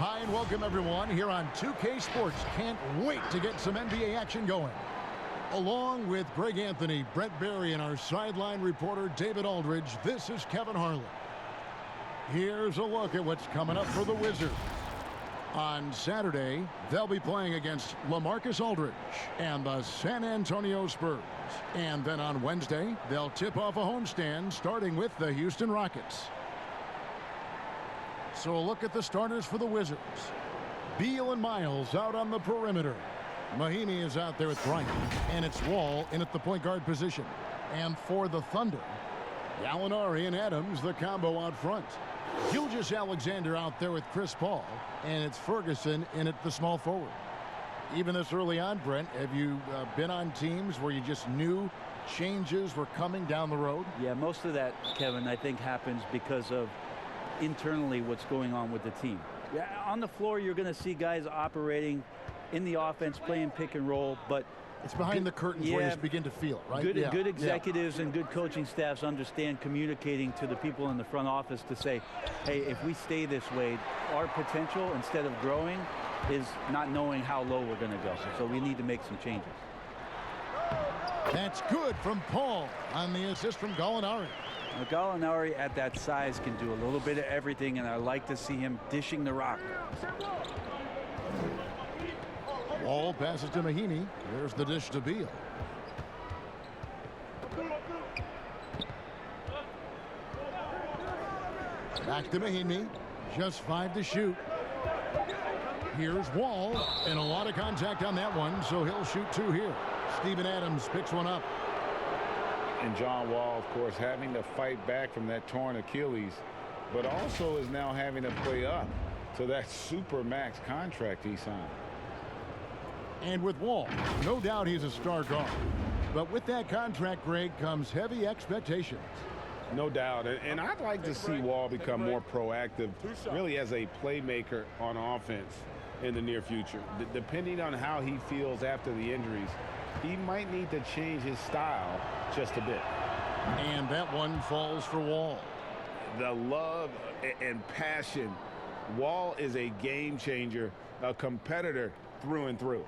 Hi and welcome everyone here on 2K Sports. Can't wait to get some NBA action going. Along with Greg Anthony, Brett Berry, and our sideline reporter David Aldridge, this is Kevin Harlan. Here's a look at what's coming up for the Wizards. On Saturday, they'll be playing against LaMarcus Aldridge and the San Antonio Spurs. And then on Wednesday, they'll tip off a homestand starting with the Houston Rockets. So a look at the starters for the Wizards. Beal and Miles out on the perimeter. Mahinmi is out there with Bryant, and it's Wall in at the point guard position. And for the Thunder, Gallinari and Adams, the combo out front. Gilgeous-Alexander out there with Chris Paul, and it's Ferguson in at the small forward. Even this early on, Brent, have you been on teams where you just knew changes were coming down the road? Yeah, most of that, Kevin, I think happens because of internally what's going on with the team. Yeah, on the floor, you're going to see guys operating in the offense, playing pick and roll, but it's behind the curtains where you just begin to feel it, right? Good executives and good coaching staffs understand communicating to the people in the front office to say, hey, if we stay this way, our potential, instead of growing, is not knowing how low we're going to go. So we need to make some changes. That's good from Paul on the assist from Gallinari. Now, Gallinari at that size can do a little bit of everything, and I like to see him dishing the rock. Wall passes to Mahinmi. There's the dish to Beal. Back to Mahinmi. Just 5 to shoot. Here's Wall, and a lot of contact on that one, so he'll shoot 2 here. Steven Adams picks one up. And John Wall, of course, having to fight back from that torn Achilles, but also is now having to play up to that super max contract he signed. And with Wall, no doubt he's a star guard. But with that contract, Greg, comes heavy expectations. No doubt. And I'd like to see Wall become more proactive, really as a playmaker on offense in the near future. Depending on how he feels after the injuries, he might need to change his style just a bit. And that one falls for Wall. The love and passion. Wall is a game changer, a competitor through and through.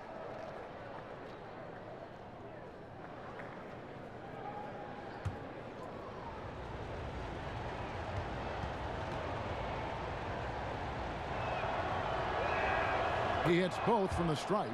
He hits both from the stripe.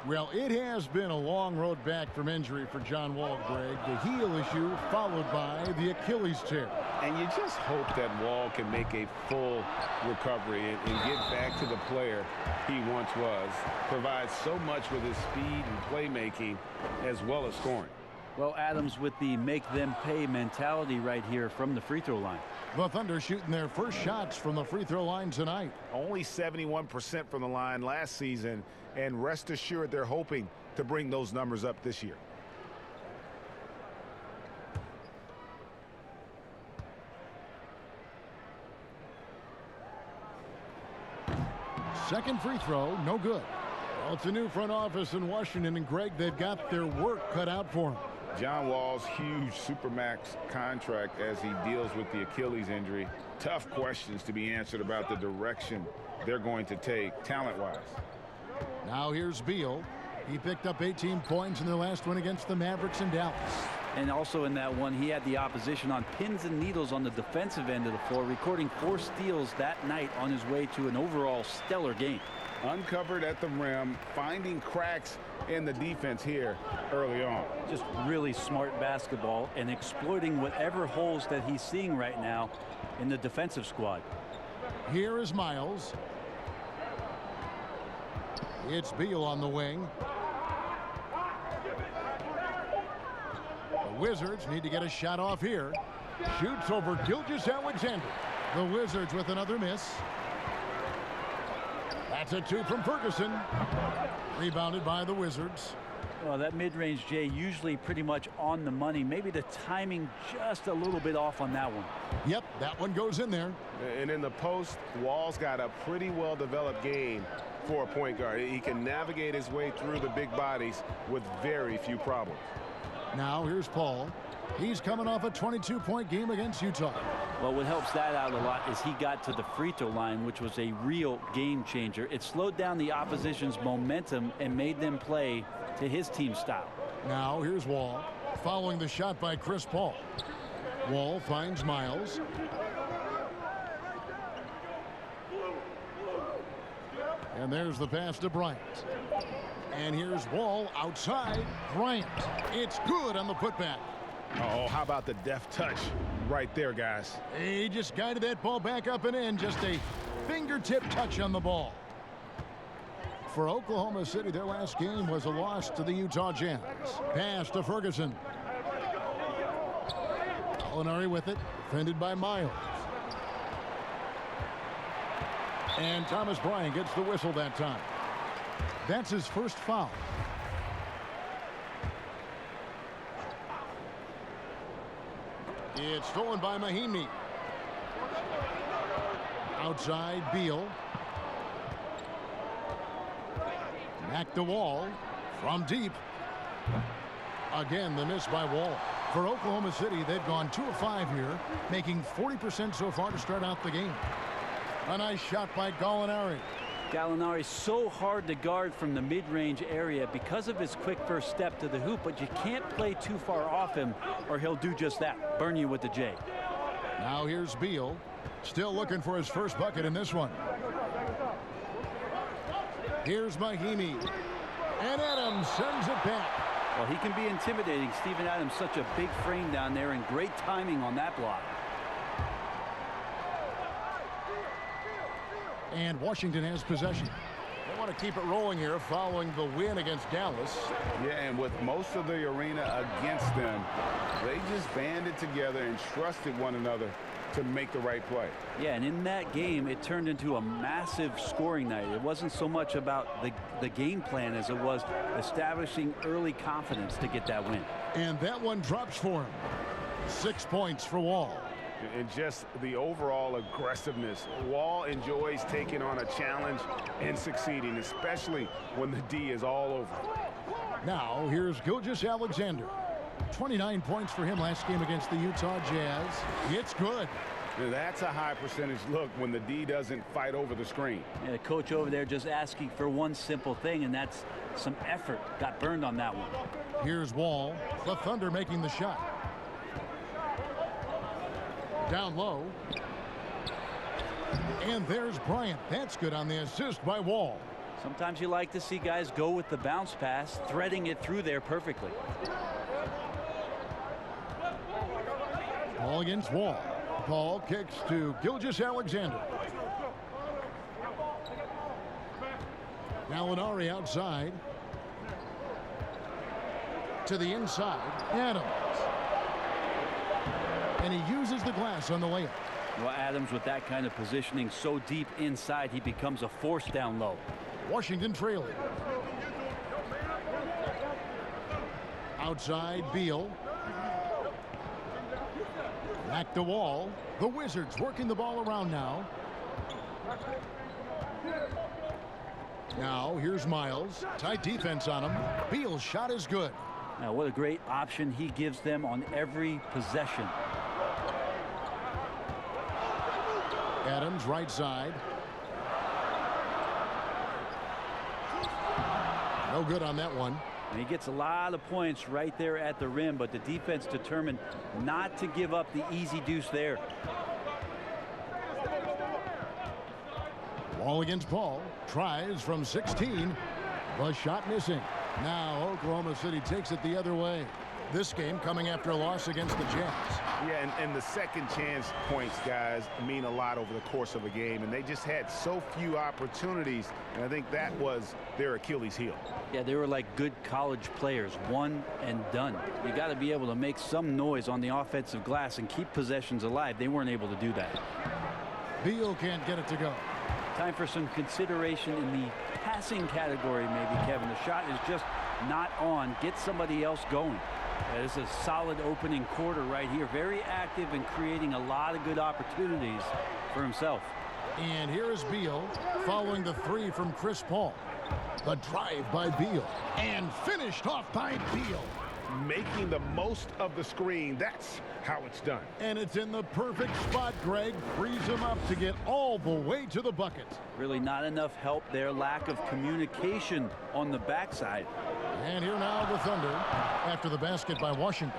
Well, it has been a long road back from injury for John Wall, Greg. The heel issue followed by the Achilles tear. And you just hope that Wall can make a full recovery and get back to the player he once was. Provides so much with his speed and playmaking as well as scoring. Well, Adams with the make them pay mentality right here from the free throw line. The Thunder shooting their first shots from the free throw line tonight. Only 71% from the line last season, and rest assured they're hoping to bring those numbers up this year. Second free throw, no good. Well, it's a new front office in Washington, and Greg, they've got their work cut out for them. John Wall's huge supermax contract as he deals with the Achilles injury. Tough questions to be answered about the direction they're going to take talent-wise. Now here's Beal. He picked up 18 points in their last one against the Mavericks in Dallas. And also in that one, he had the opposition on pins and needles on the defensive end of the floor, recording 4 steals that night on his way to an overall stellar game. Uncovered at the rim, finding cracks in the defense here early on. Just really smart basketball and exploiting whatever holes that he's seeing right now in the defensive squad. Here is Miles. It's Beal on the wing. The Wizards need to get a shot off here. Shoots over Gilgeous-Alexander. The Wizards with another miss. That's a 2 from Ferguson. Rebounded by the Wizards. Well, that mid-range, Jay, usually pretty much on the money. Maybe the timing just a little bit off on that one. Yep, that one goes in there. And in the post, Wall's got a pretty well-developed game for a point guard. He can navigate his way through the big bodies with very few problems. Now here's Paul. He's coming off a 22-point game against Utah. Well, what helps that out a lot is he got to the free throw line, which was a real game changer. It slowed down the opposition's momentum and made them play to his team style. Now here's Wall, following the shot by Chris Paul. Wall finds Miles. And there's the pass to Bryant. And here's Wall outside. Bryant. It's good on the putback. Oh, how about the deft touch right there, guys? He just guided that ball back up and in. Just a fingertip touch on the ball. For Oklahoma City, their last game was a loss to the Utah Jazz. Pass to Ferguson. Gallinari with it, defended by Miles. And Thomas Bryant gets the whistle that time. That's his first foul. It's stolen by Mahimi. Outside, Beal. Back to Wall. From deep. Again, the miss by Wall. For Oklahoma City, they've gone 2 of 5 here, making 40% so far to start out the game. A nice shot by Gallinari. Gallinari so hard to guard from the mid-range area because of his quick first step to the hoop, but you can't play too far off him or he'll do just that, burn you with the J. Now here's Beal, still looking for his first bucket in this one. Here's Mahimi, and Adams sends it back. Well, he can be intimidating. Steven Adams, such a big frame down there, and great timing on that block. And Washington has possession. They want to keep it rolling here following the win against Dallas. Yeah, and with most of the arena against them, they just banded together and trusted one another to make the right play. Yeah, and in that game, it turned into a massive scoring night. It wasn't so much about the game plan as it was establishing early confidence to get that win. And that one drops for him. 6 points for Wall. And just the overall aggressiveness. Wall enjoys taking on a challenge and succeeding, especially when the D is all over. Now here's Gilgeous-Alexander. 29 points for him last game against the Utah Jazz. It's good. Now that's a high percentage look when the D doesn't fight over the screen. And the coach over there just asking for one simple thing, and that's some effort. Got burned on that one. Here's Wall. The Thunder making the shot. Down low. And there's Bryant. That's good on the assist by Wall. Sometimes you like to see guys go with the bounce pass, threading it through there perfectly. Ball against Wall. Paul kicks to Gilgeous-Alexander. Gallinari outside. To the inside. Adams. And he uses the glass on the layup. Well, Adams, with that kind of positioning so deep inside, he becomes a force down low. Washington trailing. Outside, Beal. Back to Wall. The Wizards working the ball around now. Now, here's Miles. Tight defense on him. Beal's shot is good. Now, what a great option he gives them on every possession. Adams right side. No good on that one. And he gets a lot of points right there at the rim, but the defense determined not to give up the easy deuce there. Wall against Paul. Tries from 16. The shot missing. Now Oklahoma City takes it the other way. This game coming after a loss against the Jazz. Yeah, and the second chance points, guys, mean a lot over the course of a game, and they just had so few opportunities, and I think that was their Achilles heel. Yeah, they were like good college players, one and done. You got to be able to make some noise on the offensive glass and keep possessions alive. They weren't able to do that. Beal can't get it to go. Time for some consideration in the passing category, maybe, Kevin. The shot is just not on. Get somebody else going. It's a solid opening quarter right here. Very active and creating a lot of good opportunities for himself. And here is Beal following the three from Chris Paul. The drive by Beal and finished off by Beal. making the most of the screen. That's how it's done. And it's in the perfect spot, Greg. Frees him up to get all the way to the bucket. Really not enough help there. Lack of communication on the backside. And here now the Thunder after the basket by Washington.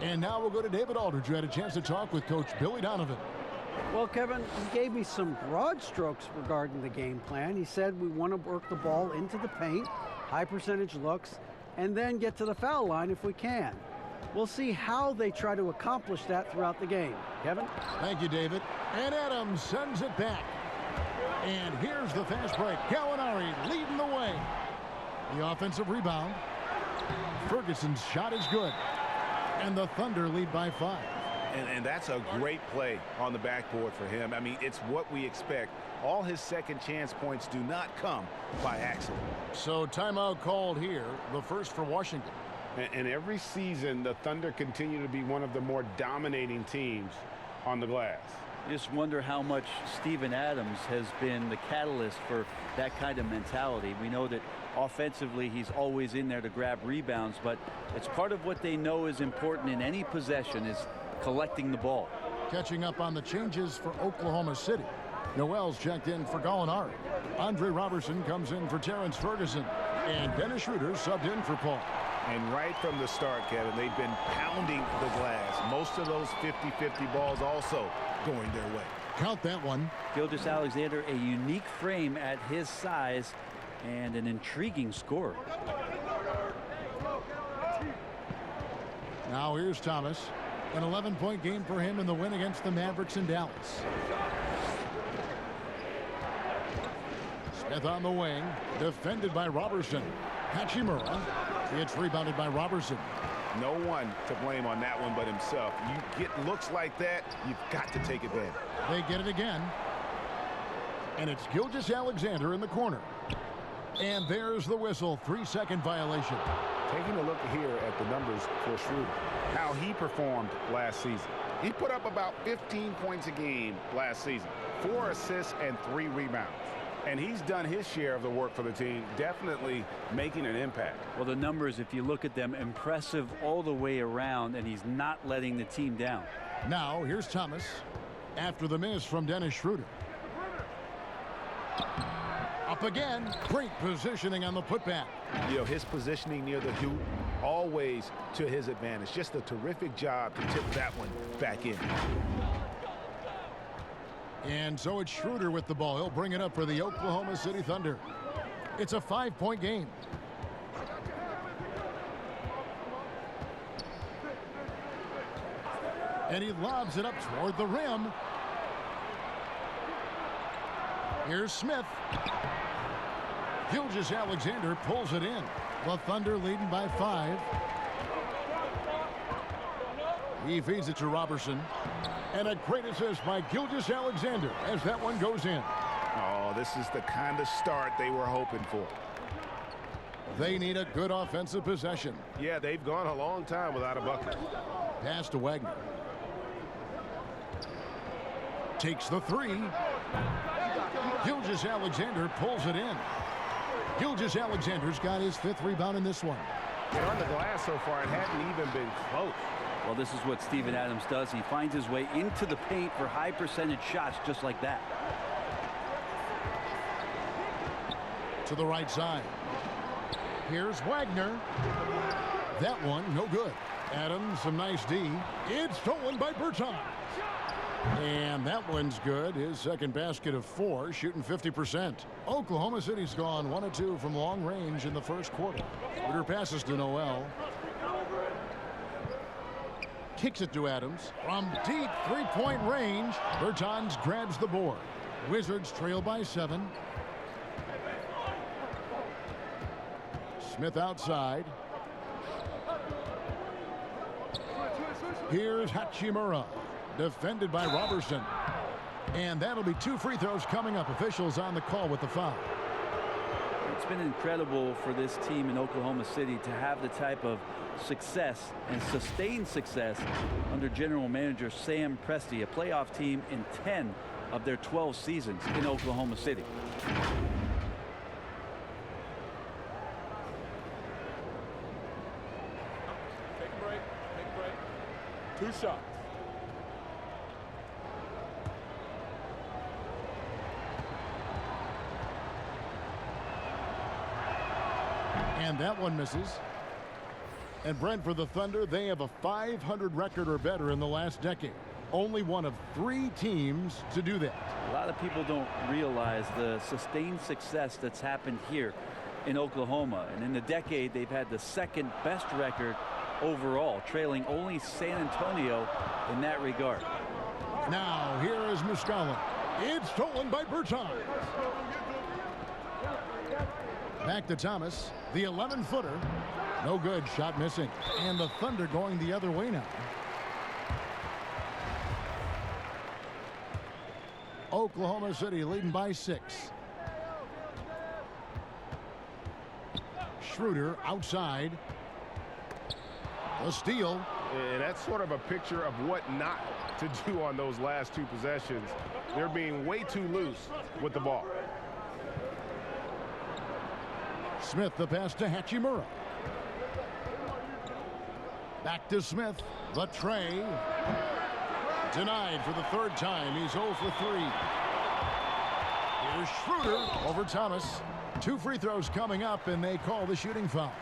And now we'll go to David Aldridge, who had a chance to talk with Coach Billy Donovan. Well, Kevin, he gave me some broad strokes regarding the game plan. He said we want to work the ball into the paint, high percentage looks, and then get to the foul line if we can. We'll see how they try to accomplish that throughout the game. Kevin? Thank you, David. And Adams sends it back. And here's the fast break. Gallinari leading the way. The offensive rebound. Ferguson's shot is good. And the Thunder lead by 5. And that's a great play on the backboard for him. I mean, it's what we expect. All his second chance points do not come by accident. So timeout called here, the first for Washington. And every season, the Thunder continue to be one of the more dominating teams on the glass. Just wonder how much Steven Adams has been the catalyst for that kind of mentality. We know that offensively he's always in there to grab rebounds, but it's part of what they know is important in any possession is collecting the ball. Catching up on the changes for Oklahoma City. Noel's checked in for Gallinari. Andre Robertson comes in for Terrence Ferguson. And Dennis Schroeder subbed in for Paul. And right from the start, Kevin, they've been pounding the glass. Most of those 50-50 balls also going their way. Count that one. Gilgeous-Alexander, a unique frame at his size and an intriguing scorer. Now here's Thomas. An 11-point game for him in the win against the Mavericks in Dallas. Smith on the wing. Defended by Robertson. Hachimura. It's rebounded by Robertson. No one to blame on that one but himself. You get looks like that, you've got to take advantage. They get it again. And it's Gilgeous-Alexander in the corner. And there's the whistle. 3-second violation. Taking a look here at the numbers for Schroeder, how he performed last season. He put up about 15 points a game last season, 4 assists and 3 rebounds. And he's done his share of the work for the team, definitely making an impact. Well, the numbers, if you look at them, impressive all the way around, and he's not letting the team down. Now, here's Thomas after the miss from Dennis Schroeder. Up again. Great positioning on the putback. You know, his positioning near the hoop, always to his advantage. Just a terrific job to tip that one back in. And so it's Schroeder with the ball. He'll bring it up for the Oklahoma City Thunder. It's a 5-point game. And he lobs it up toward the rim. Here's Smith. Gilgeous-Alexander pulls it in. The Thunder leading by 5. He feeds it to Robertson. And a great assist by Gilgeous-Alexander as that one goes in. Oh, this is the kind of start they were hoping for. They need a good offensive possession. Yeah, they've gone a long time without a bucket. Pass to Wagner. Takes the 3. Gilgeous-Alexander pulls it in. Gilgeous-Alexander's got his 5th rebound in this one. And on the glass so far, it hadn't even been close. Well, this is what Steven Adams does. He finds his way into the paint for high percentage shots just like that. To the right side. Here's Wagner. That one, no good. Adams, some nice D. It's stolen by Bertans. And that one's good. His second basket of 4, shooting 50%. Oklahoma City's gone 1 of 2 from long range in the first quarter. Schroeder passes to Noel. Kicks it to Adams. From deep 3-point range, Bertans grabs the board. Wizards trail by 7. Smith outside. Here's Hachimura. Defended by Robertson. And that'll be 2 free throws coming up. Officials on the call with the foul. It's been incredible for this team in Oklahoma City to have the type of success and sustained success under general manager Sam Presti, a playoff team in 10 of their 12 seasons in Oklahoma City. 2 shots. And that one misses. And Brent, for the Thunder, they have a 500 record or better in the last decade. Only one of 3 teams to do that. A lot of people don't realize the sustained success that's happened here in Oklahoma. And in the decade, they've had the 2nd best record overall, trailing only San Antonio in that regard. Now, here is Muscala. It's stolen by Bertans. Back to Thomas. The 11-footer. No good. Shot missing. And the Thunder going the other way now. Oklahoma City leading by 6. Schroeder outside. A steal. And that's sort of a picture of what not to do on those last 2 possessions. They're being way too loose with the ball. Smith, the pass to Hachimura. Back to Smith. The tray. Denied for the 3rd time. He's 0 for 3. Here's Schroeder over Thomas. 2 free throws coming up, and they call the shooting foul.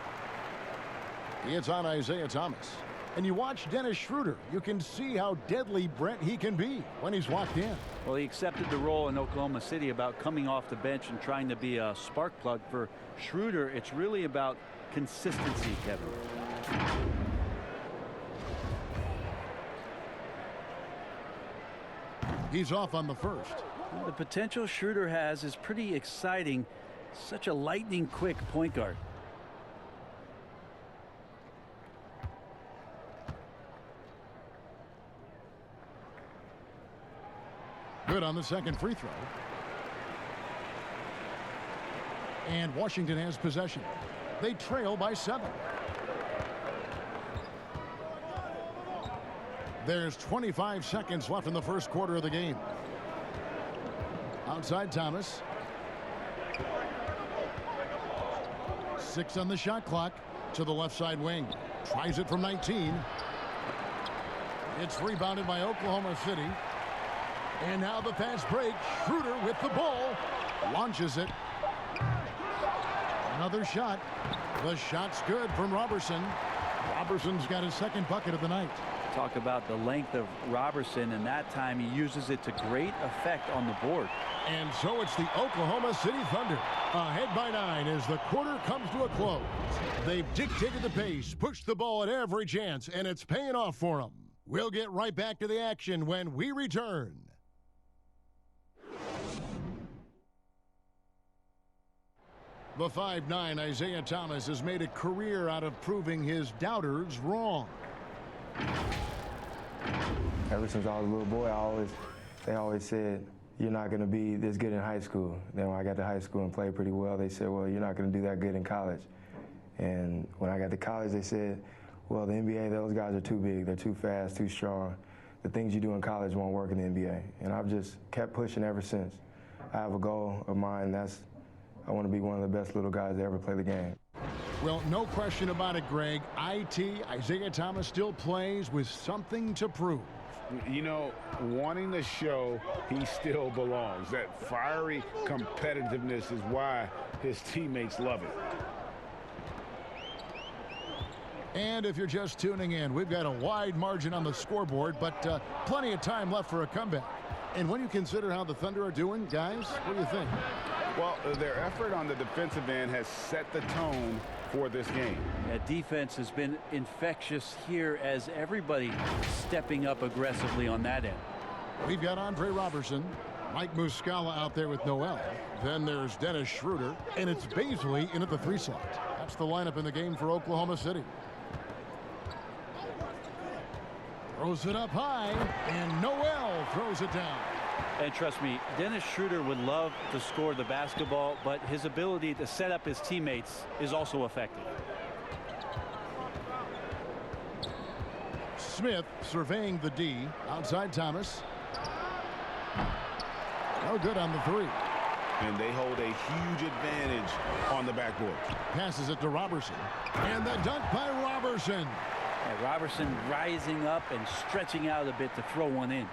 It's on Isaiah Thomas. And you watch Dennis Schroeder. You can see how deadly, Brent, he can be when he's locked in. Well, he accepted the role in Oklahoma City about coming off the bench and trying to be a spark plug. For Schroeder, it's really about consistency, Kevin. He's off on the first. Well, the potential Schroeder has is pretty exciting. Such a lightning quick point guard. Good on the 2nd free throw. And Washington has possession. They trail by 7. There's 25 seconds left in the first quarter of the game. Outside Thomas. 6 on the shot clock. To the left side wing. Tries it from 19. It's rebounded by Oklahoma City. And now the fast break. Schroeder with the ball. Launches it. Another shot. The shot's good from Robertson. Robertson's got his 2nd bucket of the night. Talk about the length of Robertson, and that time he uses it to great effect on the board. And so it's the Oklahoma City Thunder ahead by 9 as the quarter comes to a close. They've dictated the pace, pushed the ball at every chance, and it's paying off for them. We'll get right back to the action when we return. The 5'9" Isaiah Thomas has made a career out of proving his doubters wrong. Ever since I was a little boy, they always said, you're not going to be this good in high school. Then when I got to high school and played pretty well, they said, well, you're not going to do that good in college. And when I got to college, they said, well, the NBA, those guys are too big. They're too fast, too strong. The things you do in college won't work in the NBA. And I've just kept pushing ever since. I have a goal of mine, that's I want to be one of the best little guys to ever play the game. Well, no question about it, Greg. Isaiah Thomas still plays with something to prove. You know, wanting to show he still belongs. That fiery competitiveness is why his teammates love it. And if you're just tuning in, we've got a wide margin on the scoreboard, but plenty of time left for a comeback. And when you consider how the Thunder are doing, guys, what do you think? Well, their effort on the defensive end has set the tone for this game. Yeah, defense has been infectious here as everybody stepping up aggressively on that end. We've got Andre Robertson, Mike Muscala out there with Noel. Then there's Dennis Schroeder, and it's Baisley in at the 3 slot. That's the lineup in the game for Oklahoma City. Throws it up high, and Noel throws it down. And trust me, Dennis Schroeder would love to score the basketball, but his ability to set up his teammates is also effective. Smith surveying the D. Outside Thomas. No good on the 3. And they hold a huge advantage on the backboard. Passes it to Robertson. And the dunk by Robertson. And Robertson rising up and stretching out a bit to throw one in.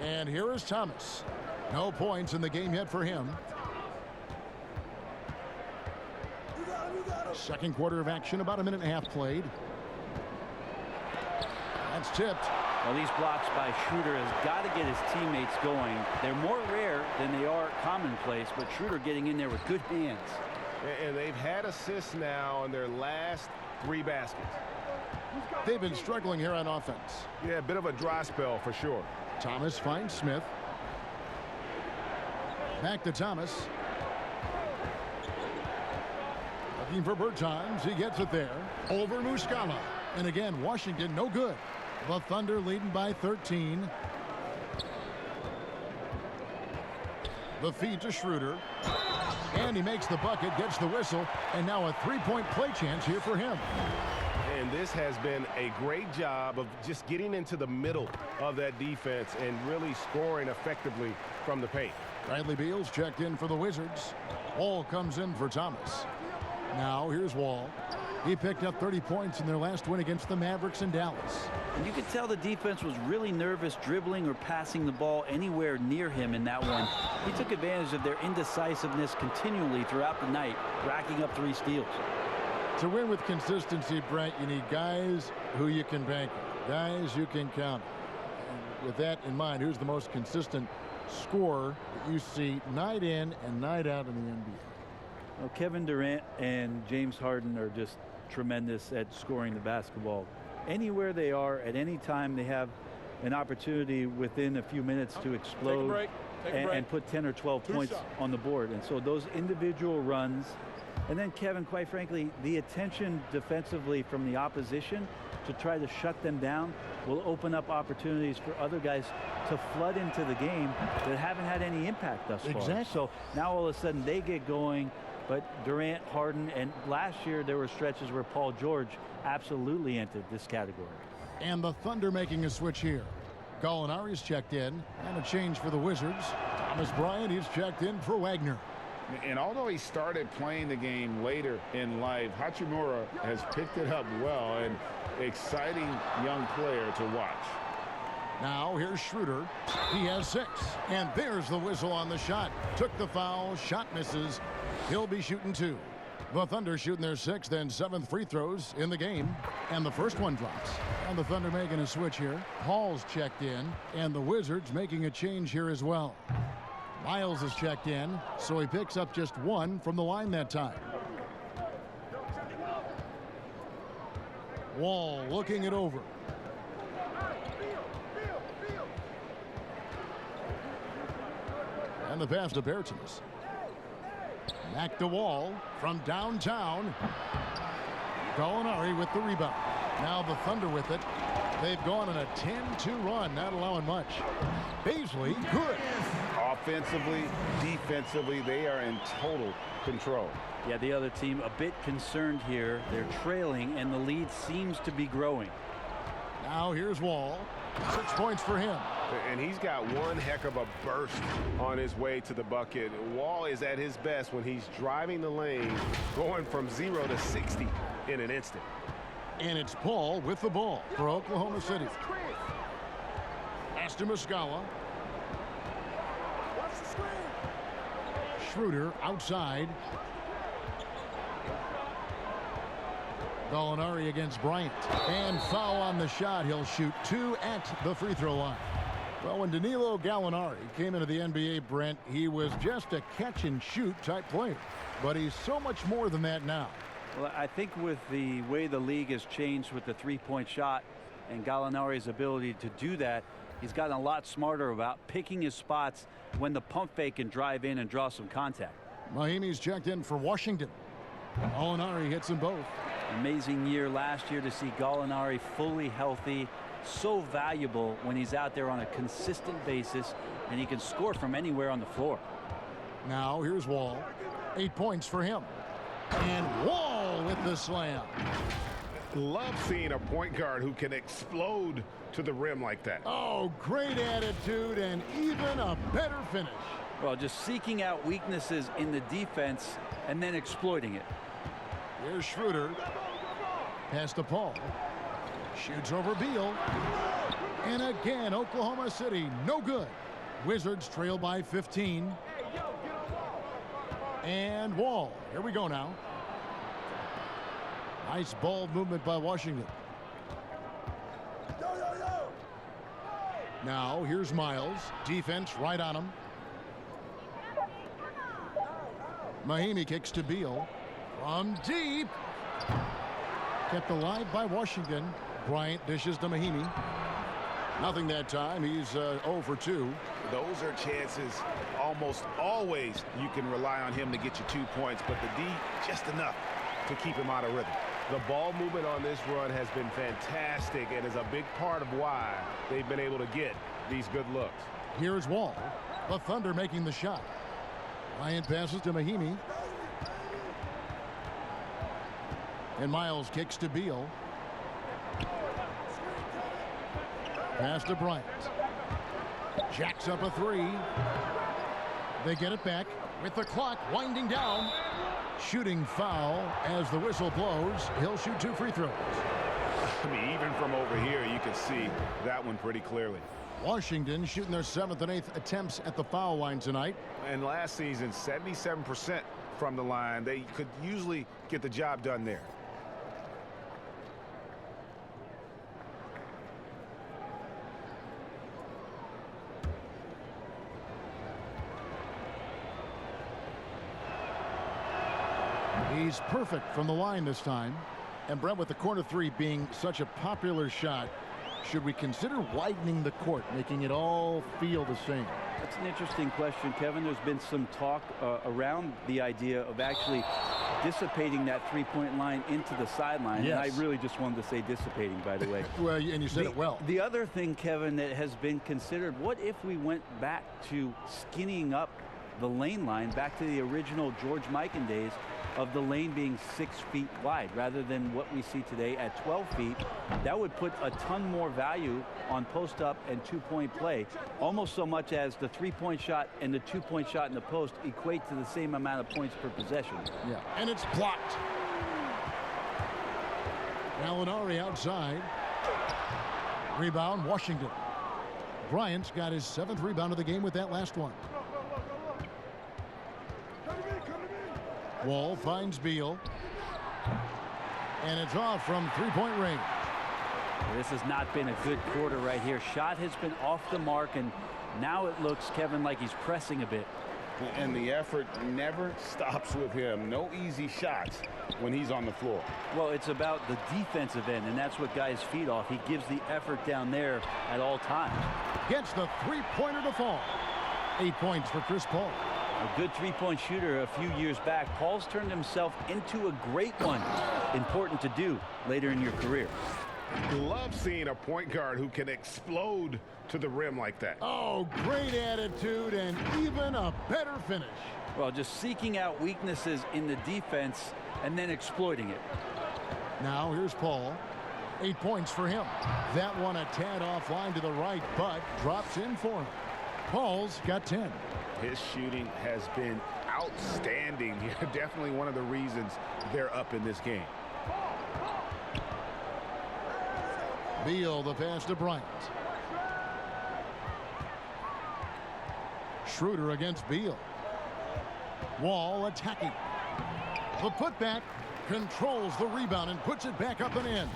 And here is Thomas. No points in the game yet for him. Second quarter of action, about a minute and a half played. That's tipped. Well, these blocks by Schroeder has got to get his teammates going. They're more rare than they are commonplace, but Schroeder getting in there with good hands. And they've had assists now on their last 3 baskets. They've been struggling here on offense. Yeah, a bit of a dry spell for sure. Thomas finds Smith. Back to Thomas. Looking for Bertans. He gets it there. Over Muscala. And again, Washington no good. The Thunder leading by 13. The feed to Schroeder. And he makes the bucket, gets the whistle, and now a 3-point play chance here for him. And this has been a great job of just getting into the middle of that defense and really scoring effectively from the paint. Bradley Beal's checked in for the Wizards. Wall comes in for Thomas. Now here's Wall. He picked up 30 points in their last win against the Mavericks in Dallas. And you could tell the defense was really nervous dribbling or passing the ball anywhere near him in that one. He took advantage of their indecisiveness continually throughout the night, racking up 3 steals. To win with consistency, Brent, you need guys who you can bank on, guys you can count on. And with that in mind, who's the most consistent scorer that you see night in and night out in the NBA? Well, Kevin Durant and James Harden are just tremendous at scoring the basketball. Anywhere they are, at any time, they have an opportunity within a few minutes to explode and put 10 or 12 points on the board. And so those individual runs, and then Kevin, quite frankly, the attention defensively from the opposition to try to shut them down will open up opportunities for other guys to flood into the game that haven't had any impact thus far. Exactly. So now all of a sudden they get going. But Durant, Harden, and last year there were stretches where Paul George absolutely entered this category. And the Thunder making a switch here. Gallinari's checked in, and a change for the Wizards. Thomas Bryant, he's checked in for Wagner. And although he started playing the game later in life, Hachimura has picked it up well, and exciting young player to watch. Now here's Schroeder. He has 6. And there's the whistle on the shot. Took the foul. Shot misses. He'll be shooting 2. The Thunder shooting their 6th and 7th free throws in the game. And the first one drops. And the Thunder making a switch here. Hall's checked in. And the Wizards making a change here as well. Miles is checked in. So he picks up just 1 from the line that time. Wall looking it over. And the pass to Bertans. Back to Wall from downtown. Gallinari with the rebound. Now the Thunder with it. They've gone on a 10-2 run, not allowing much. Baisley, good. Offensively, defensively, they are in total control. Yeah, the other team a bit concerned here. They're trailing, and the lead seems to be growing. Now here's Wall. 6 points for him. And he's got one heck of a burst on his way to the bucket. Wall is at his best when he's driving the lane, going from 0 to 60 in an instant. And it's Paul with the ball for Oklahoma City. Pass to Muscala. Schroeder outside. Gallinari against Bryant. And foul on the shot. He'll shoot 2 at the free throw line. Well, when Danilo Gallinari came into the NBA, Brent, he was just a catch-and-shoot type player. But he's so much more than that now. Well, I think with the way the league has changed with the three-point shot and Gallinari's ability to do that, he's gotten a lot smarter about picking his spots when the pump fake can drive in and draw some contact. Mahimi's checked in for Washington. Gallinari hits them both. Amazing year last year to see Gallinari fully healthy. So valuable when he's out there on a consistent basis, and he can score from anywhere on the floor. Now here's Wall. 8 points for him. And Wall with the slam. Love seeing a point guard who can explode to the rim like that. Oh, great attitude and even a better finish. Well, just seeking out weaknesses in the defense and then exploiting it. Here's Schroeder. Pass to Paul. Shoots over Beal. And again, Oklahoma City, no good. Wizards trail by 15. And Wall. Here we go now. Nice ball movement by Washington. Now here's Miles. Defense right on him. Mahimi kicks to Beal. From deep. Kept alive by Washington. Bryant dishes to Mahimi. Nothing that time. He's 0 for 2. Those are chances almost always you can rely on him to get you 2 points, but the D just enough to keep him out of rhythm. The ball movement on this run has been fantastic and is a big part of why they've been able to get these good looks. Here's Wall. The Thunder making the shot. Bryant passes to Mahimi. And Miles kicks to Beal. Pass to Bryant. Jacks up a 3. They get it back with the clock winding down. Shooting foul as the whistle blows. He'll shoot 2 free throws. I mean, even from over here, you can see that one pretty clearly. Washington shooting their 7th and 8th attempts at the foul line tonight. And last season, 77% from the line. They could usually get the job done there. He's perfect from the line this time. And Brent, with the corner 3 being such a popular shot, should we consider widening the court, making it all feel the same? That's an interesting question, Kevin. There's been some talk around the idea of actually dissipating that three-point line into the sideline. Yes. And I really just wanted to say dissipating, by the way. Well, and you said it well. The other thing, Kevin, that has been considered, what if we went back to skinnying up the lane line, back to the original George Mikan days of the lane being 6 feet wide rather than what we see today at 12 feet. That would put a ton more value on post-up and two-point play, almost so much as the three-point shot and the two-point shot in the post equate to the same amount of points per possession. Yeah, and it's blocked. Gallinari outside. Rebound, Washington. Bryant's got his 7th rebound of the game with that last one. Wall finds Beal. And it's off from three-point range. This has not been a good quarter right here. Shot has been off the mark, and now it looks, Kevin, like he's pressing a bit. And the effort never stops with him. No easy shots when he's on the floor. Well, it's about the defensive end, and that's what guys feed off. He gives the effort down there at all times. Gets the three-pointer to fall. 8 points for Chris Paul. A good three-point shooter a few years back. Paul's turned himself into a great one. Important to do later in your career. Love seeing a point guard who can explode to the rim like that. Oh, great attitude and even a better finish. Well, just seeking out weaknesses in the defense and then exploiting it. Now here's Paul. 8 points for him. That one a tad offline to the right, but drops in for him. Paul's got 10. His shooting has been outstanding here. Definitely one of the reasons they're up in this game. Beal, the pass to Bryant. Schroeder against Beal. Wall attacking. The putback controls the rebound and puts it back up and in.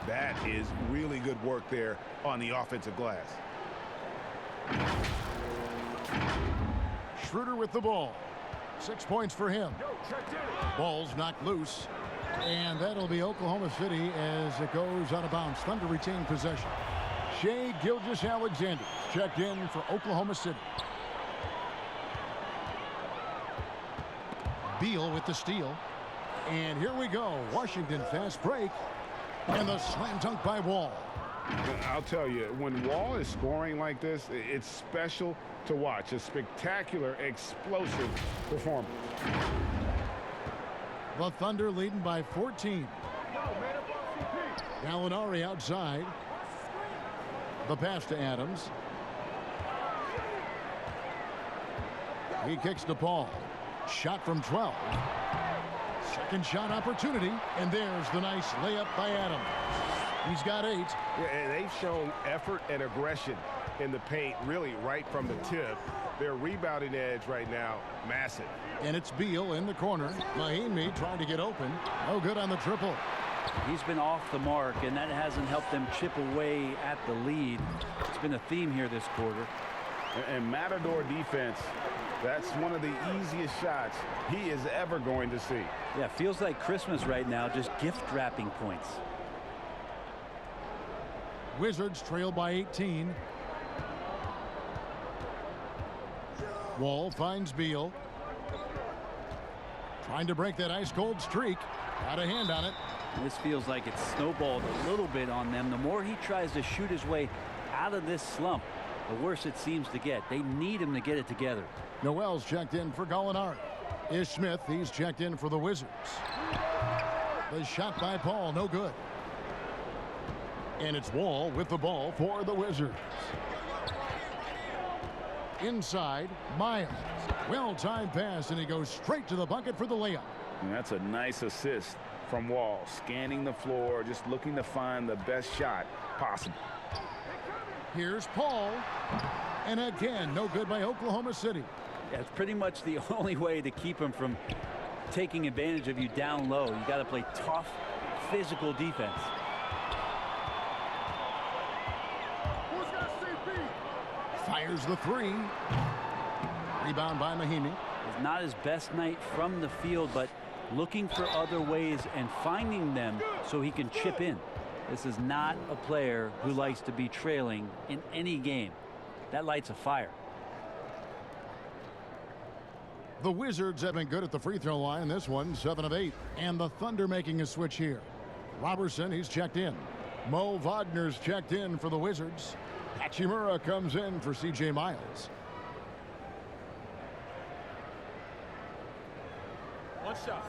That is really good work there on the offensive glass. Schroeder with the ball. 6 points for him. Ball's knocked loose. And that'll be Oklahoma City as it goes out of bounds. Thunder retain possession. Shai Gilgeous-Alexander checked in for Oklahoma City. Beal with the steal. And here we go. Washington fast break. And the slam dunk by Wall. I'll tell you, when Wall is scoring like this, it's special to watch. A spectacular, explosive performance. The Thunder leading by 14. Gallinari outside. The pass to Adams. He kicks to Paul. Shot from 12. Second shot opportunity, and there's the nice layup by Adams. He's got 8. Yeah, and they've shown effort and aggression in the paint, really right from the tip. Their rebounding edge right now, massive. And it's Beal in the corner. Mahimi trying to get open. No good on the triple. He's been off the mark, and that hasn't helped them chip away at the lead. It's been a theme here this quarter. And Matador defense, that's one of the easiest shots he is ever going to see. Yeah, feels like Christmas right now, just gift wrapping points. Wizards trail by 18. Wall finds Beal. Trying to break that ice-cold streak. Got a hand on it. This feels like it's snowballed a little bit on them. The more he tries to shoot his way out of this slump, the worse it seems to get. They need him to get it together. Noel's checked in for Gallinari. Ish Smith, he's checked in for the Wizards. The shot by Paul, no good. And it's Wall with the ball for the Wizards. Inside, Miles. Well-timed pass, and he goes straight to the bucket for the layup. And that's a nice assist from Wall, scanning the floor, just looking to find the best shot possible. Here's Paul. And again, no good by Oklahoma City. Yeah, it's pretty much the only way to keep him from taking advantage of you down low. You got to play tough, physical defense. Fires the 3. Rebound by Mahimi. It's not his best night from the field, but looking for other ways and finding them so he can chip in. This is not a player who likes to be trailing in any game. That lights a fire. The Wizards have been good at the free throw line in this one, 7 of 8. And the Thunder making a switch here. Robertson, he's checked in. Mo Wagner's checked in for the Wizards. Hachimura comes in for C.J. Miles. One shot.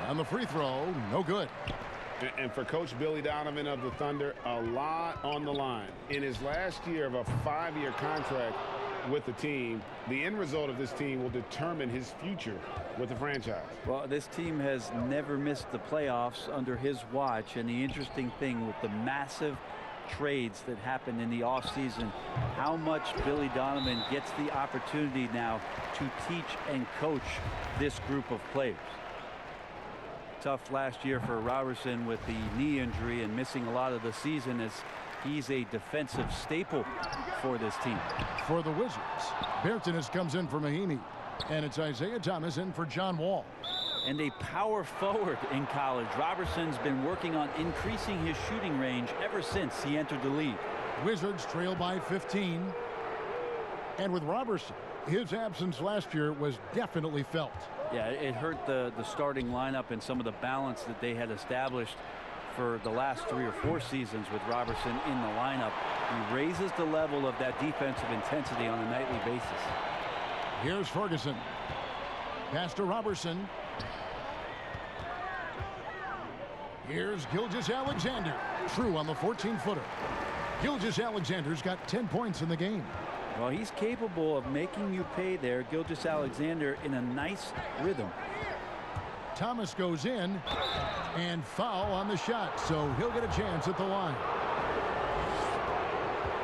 On the free throw, no good. And for Coach Billy Donovan of the Thunder, a lot on the line. In his last year of a 5-year contract with the team, the end result of this team will determine his future with the franchise. Well, this team has never missed the playoffs under his watch, and the interesting thing with the massive trades that happened in the offseason, how much Billy Donovan gets the opportunity now to teach and coach this group of players. Tough last year for Robertson with the knee injury and missing a lot of the season, as he's a defensive staple for this team. For the Wizards, Bertanis comes in for Mahimi. And it's Isaiah Thomas in for John Wall. And a power forward in college. Robertson's been working on increasing his shooting range ever since he entered the league. Wizards trail by 15. And with Robertson, his absence last year was definitely felt. Yeah, it hurt the starting lineup and some of the balance that they had established for the last 3 or 4 seasons with Robertson in the lineup. He raises the level of that defensive intensity on a nightly basis. Here's Ferguson. Pass to Robertson. Here's Gilgeous-Alexander. True on the 14-footer. Gilgeous-Alexander's got 10 points in the game. Well, he's capable of making you pay there, Gilgeous-Alexander, in a nice rhythm. Thomas goes in, and foul on the shot, so he'll get a chance at the line.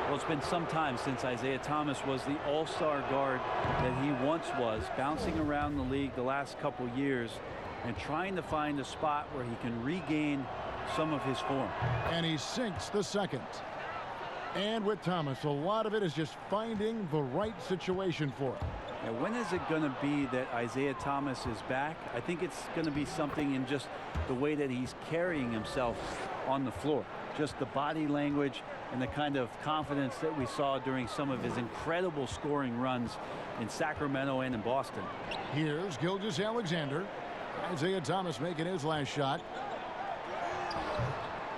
Well, it's been some time since Isaiah Thomas was the all-star guard that he once was, bouncing around the league the last couple years and trying to find a spot where he can regain some of his form. And he sinks the second. And with Thomas, a lot of it is just finding the right situation for him. Now, when is it going to be that Isaiah Thomas is back? I think it's going to be something in just the way that he's carrying himself on the floor. Just the body language and the kind of confidence that we saw during some of his incredible scoring runs in Sacramento and in Boston. Here's Gilgeous-Alexander. Isaiah Thomas making his last shot.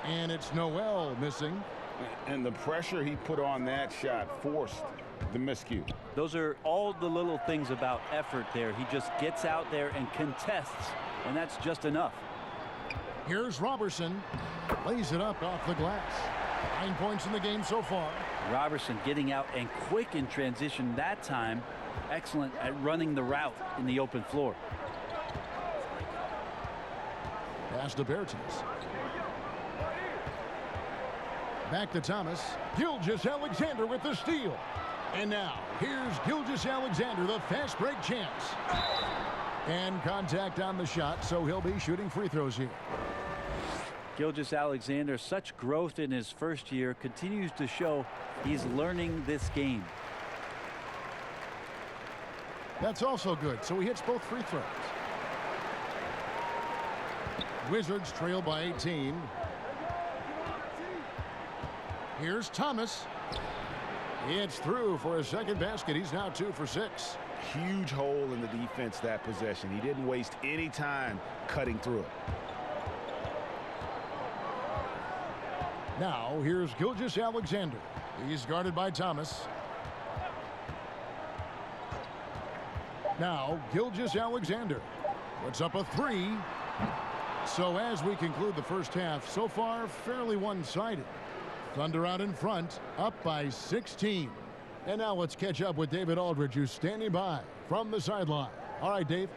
And it's Noel missing. And the pressure he put on that shot forced the miscue. Those are all the little things about effort there. He just gets out there and contests, and that's just enough. Here's Robertson. Lays it up off the glass. 9 points in the game so far. Robertson getting out and quick in transition that time. Excellent at running the route in the open floor. Pass to Bertens. Back to Thomas. Gilgeous-Alexander with the steal. And now, here's Gilgeous-Alexander, the fast break chance. And contact on the shot, so he'll be shooting free throws here. Gilgeous-Alexander, such growth in his first year, continues to show he's learning this game. That's also good, so he hits both free throws. Wizards trail by 18. Here's Thomas. It's through for a second basket. He's now 2 for 6. Huge hole in the defense that possession. He didn't waste any time cutting through it. Now, here's Gilgeous-Alexander. He's guarded by Thomas. Now, Gilgeous-Alexander puts up a 3. So as we conclude the first half, so far fairly one-sided. Thunder out in front, up by 16. And now let's catch up with David Aldridge, who's standing by from the sideline. All right, Dave.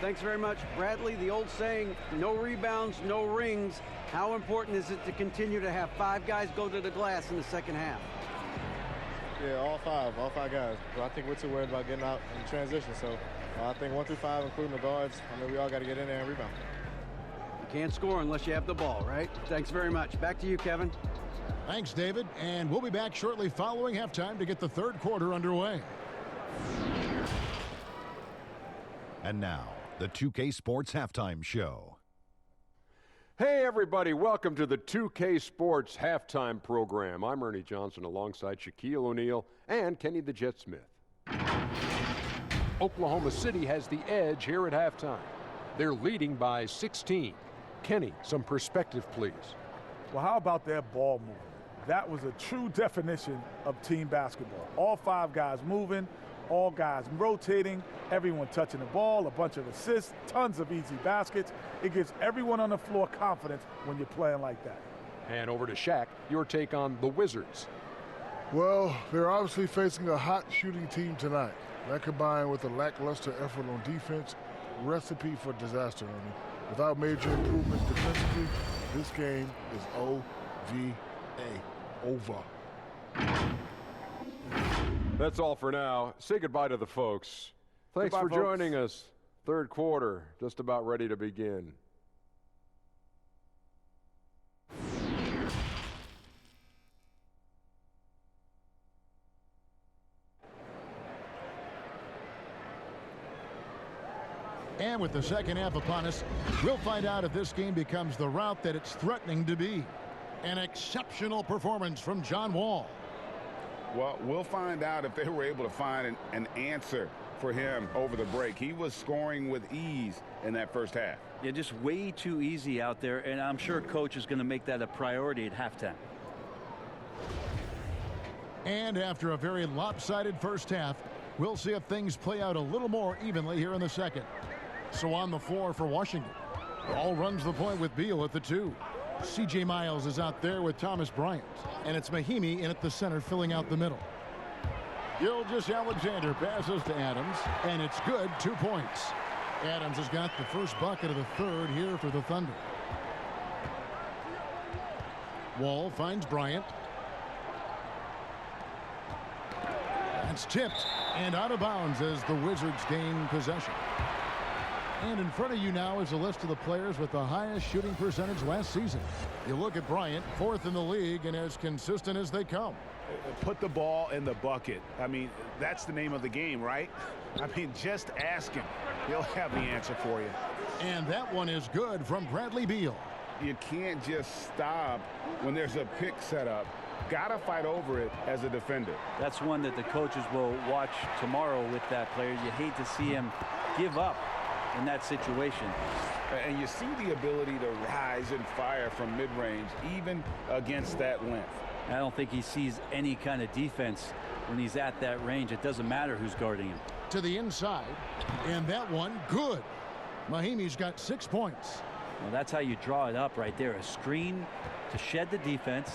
Thanks very much, Bradley. The old saying, no rebounds, no rings. How important is it to continue to have 5 guys go to the glass in the second half? Yeah, all five guys. But I think we're too worried about getting out in transition. So I think 1 through 5, including the guards, I mean, we all got to get in there and rebound. You can't score unless you have the ball, right? Thanks very much. Back to you, Kevin. Thanks, David. And we'll be back shortly following halftime to get the third quarter underway. And now, the 2K Sports Halftime Show. Hey, everybody. Welcome to the 2K Sports Halftime Program. I'm Ernie Johnson alongside Shaquille O'Neal and Kenny the Jet Smith. Oklahoma City has the edge here at halftime. They're leading by 16. Kenny, some perspective, please. Well, how about that ball movement? That was a true definition of team basketball. All 5 guys moving, all guys rotating, everyone touching the ball, a bunch of assists, tons of easy baskets. It gives everyone on the floor confidence when you're playing like that. And over to Shaq, your take on the Wizards. Well, they're obviously facing a hot shooting team tonight. That combined with a lackluster effort on defense, recipe for disaster, Ernie. Without major improvements defensively, this game is OVA, over. That's all for now. Say goodbye to the folks. Thanks Goodbye, for joining us. Third quarter, just about ready to begin. And with the second half upon us, we'll find out if this game becomes the route that it's threatening to be. An exceptional performance from John Wall. Well, we'll find out if they were able to find an answer for him over the break. He was scoring with ease in that first half. Yeah, just way too easy out there, and I'm sure coach is going to make that a priority at halftime. And after a very lopsided first half, we'll see if things play out a little more evenly here in the second. So on the floor for Washington, Ball runs the point with Beal at the 2. C.J. Miles is out there with Thomas Bryant, and it's Mahimi in at the center filling out the middle. Gilgeous-Alexander passes to Adams, and it's good, 2 points. Adams has got the first bucket of the third here for the Thunder. Wall finds Bryant. That's tipped and out of bounds as the Wizards gain possession. And in front of you now is a list of the players with the highest shooting percentage last season. You look at Bryant, 4th in the league and as consistent as they come. Put the ball in the bucket. I mean, that's the name of the game, right? I mean, just ask him. He'll have the answer for you. And that one is good from Bradley Beal. You can't just stop when there's a pick set up. Gotta fight over it as a defender. That's one that the coaches will watch tomorrow with that player. You hate to see him give up in that situation. And you see the ability to rise and fire from mid-range, even against that length. I don't think he sees any kind of defense when he's at that range. It doesn't matter who's guarding him. To the inside, and that one good. Mahimi's got 6 points. Well, that's how you draw it up right there. A screen to shed the defense,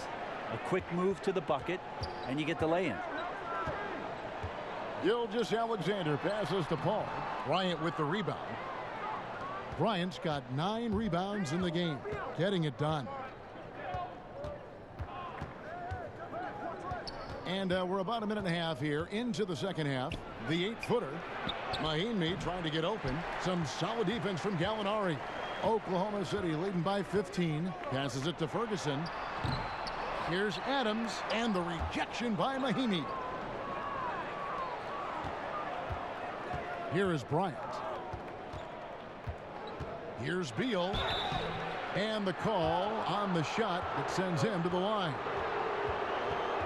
a quick move to the bucket, and you get the lay-in. Gilgeous-Alexander passes to Paul. Bryant with the rebound. Bryant's got 9 rebounds in the game, getting it done. And we're about a minute and a half here into the second half. The 8-footer. Mahimi trying to get open. Some solid defense from Gallinari. Oklahoma City leading by 15. Passes it to Ferguson. Here's Adams, and the rejection by Mahimi. Here is Bryant. Here's Beal. And the call on the shot that sends him to the line.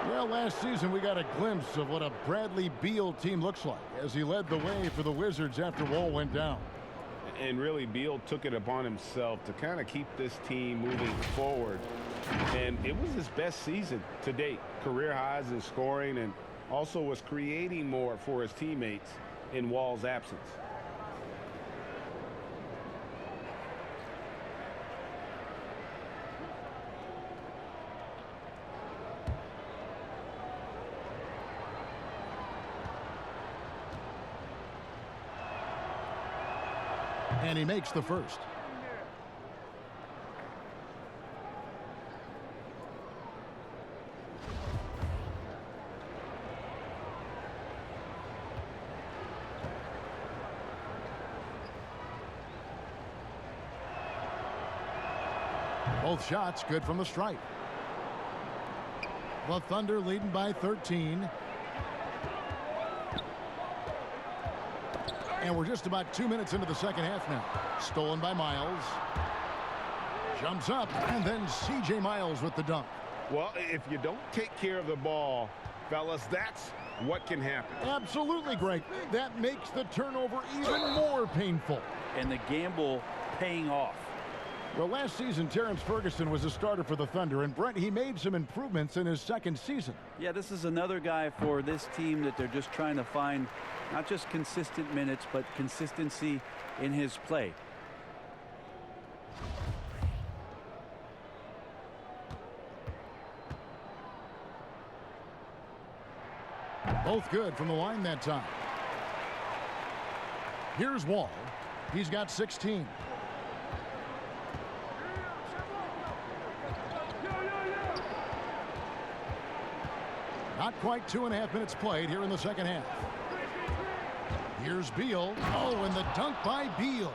Well, last season we got a glimpse of what a Bradley Beal team looks like as he led the way for the Wizards after Wall went down. And really, Beal took it upon himself to kind of keep this team moving forward. And it was his best season to date. Career highs in scoring, and also was creating more for his teammates in Wall's absence. And he makes the first. Both shots good from the stripe. The Thunder leading by 13. And we're just about 2 minutes into the second half now. Stolen by Miles. Jumps up, and then C.J. Miles with the dunk. Well, if you don't take care of the ball, fellas, that's what can happen. Absolutely, Greg. That makes the turnover even more painful. And the gamble paying off. Well, last season, Terrence Ferguson was a starter for the Thunder, and Brent, he made some improvements in his second season. Yeah, this is another guy for this team that they're just trying to find not just consistent minutes, but consistency in his play. Both good from the line that time. Here's Wall. He's got 16. Not quite 2.5 minutes played here in the second half. Here's Beal. Oh, and the dunk by Beal.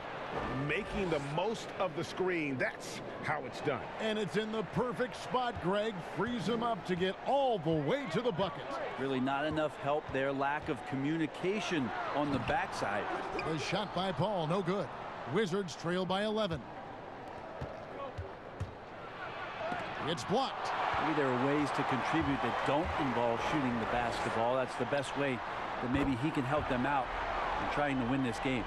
Making the most of the screen. That's how it's done. And it's in the perfect spot, Greg. Frees him up to get all the way to the bucket. Really not enough help there. Lack of communication on the backside. The shot by Paul, no good. Wizards trail by 11. It's blocked. Maybe there are ways to contribute that don't involve shooting the basketball. That's the best way that maybe he can help them out in trying to win this game.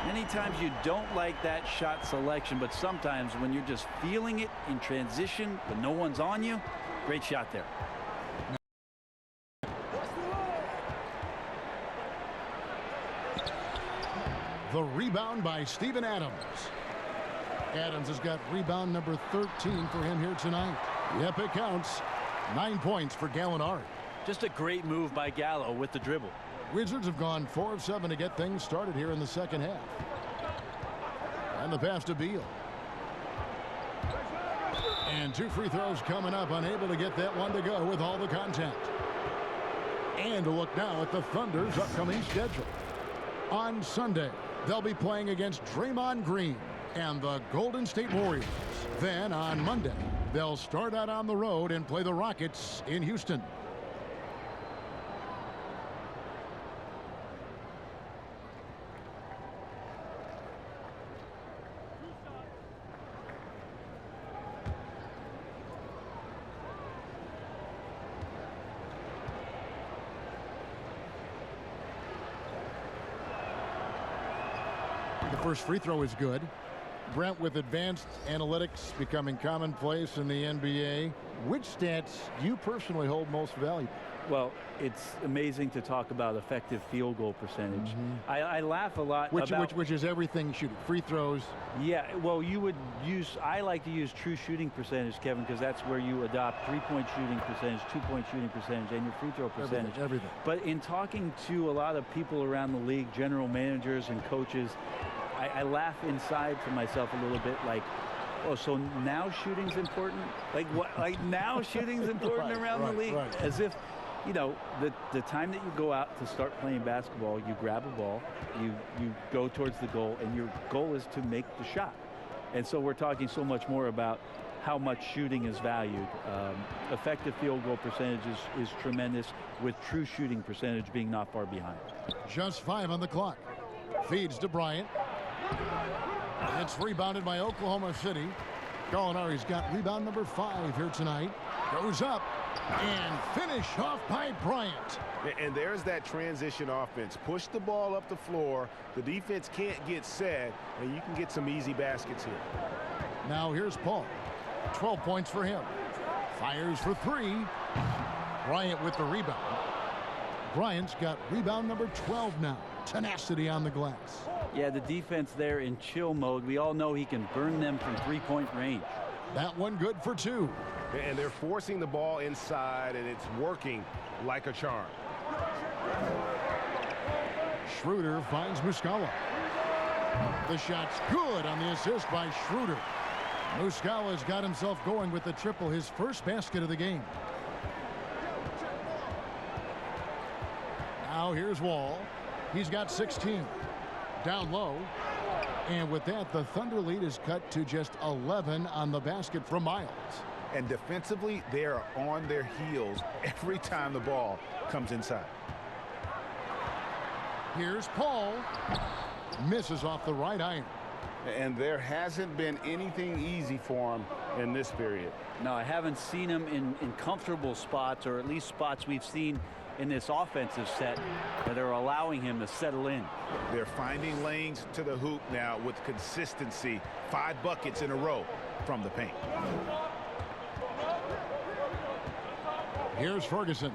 Many times you don't like that shot selection, but sometimes when you're just feeling it in transition when no one's on you, great shot there. The rebound by Steven Adams. Adams has got rebound number 13 for him here tonight. Yep, it counts. 9 points for Gallinari. Just a great move by Gallo with the dribble. Wizards have gone 4 of 7 to get things started here in the second half. And the pass to Beal. And 2 free throws coming up, unable to get that one to go with all the contact. And a look now at the Thunder's upcoming schedule. On Sunday, they'll be playing against Draymond Green and the Golden State Warriors. Then on Monday, they'll start out on the road and play the Rockets in Houston. The first free throw is good. Brent, with advanced analytics becoming commonplace in the NBA, which stats do you personally hold most valuable? Well, it's amazing to talk about effective field goal percentage. I laugh a lot about... Which is everything shooting. Free throws. Yeah, well, I like to use true shooting percentage, Kevin, because that's where you adopt three-point shooting percentage, two-point shooting percentage, and your free throw percentage. Everything. But in talking to a lot of people around the league, general managers and coaches, I laugh inside to myself a little bit like, oh, so now shooting's important? Like what? Like now shooting's important around the league? Right. As if, you know, the time that you go out to start playing basketball, you grab a ball, you go towards the goal, and your goal is to make the shot. And so we're talking so much more about how much shooting is valued. Effective field goal percentage is tremendous, with true shooting percentage being not far behind. Just 5 on the clock. Feeds to Bryant. It's rebounded by Oklahoma City. Gallinari's got rebound number 5 here tonight. Goes up and finish off by Bryant. And there's that transition offense. Push the ball up the floor. The defense can't get set, and you can get some easy baskets here. Now here's Paul. 12 points for him. Fires for 3. Bryant with the rebound. Bryant's got rebound number 12 now. Tenacity on the glass. Yeah, the defense there in chill mode. We all know he can burn them from three-point range. That one good for 2. And they're forcing the ball inside, and it's working like a charm. Schroeder finds Muscala. The shot's good on the assist by Schroeder. Muscala's got himself going with the triple, his first basket of the game. Now here's Wall. He's got 16. Down low. And with that, the Thunder lead is cut to just 11 on the basket from Miles. And defensively, they are on their heels every time the ball comes inside. Here's Paul. Misses off the right iron. And there hasn't been anything easy for him in this period. No, I haven't seen him in comfortable spots, or at least spots we've seen in this offensive set that are allowing him to settle in. They're finding lanes to the hoop now with consistency. 5 buckets in a row from the paint. Here's Ferguson.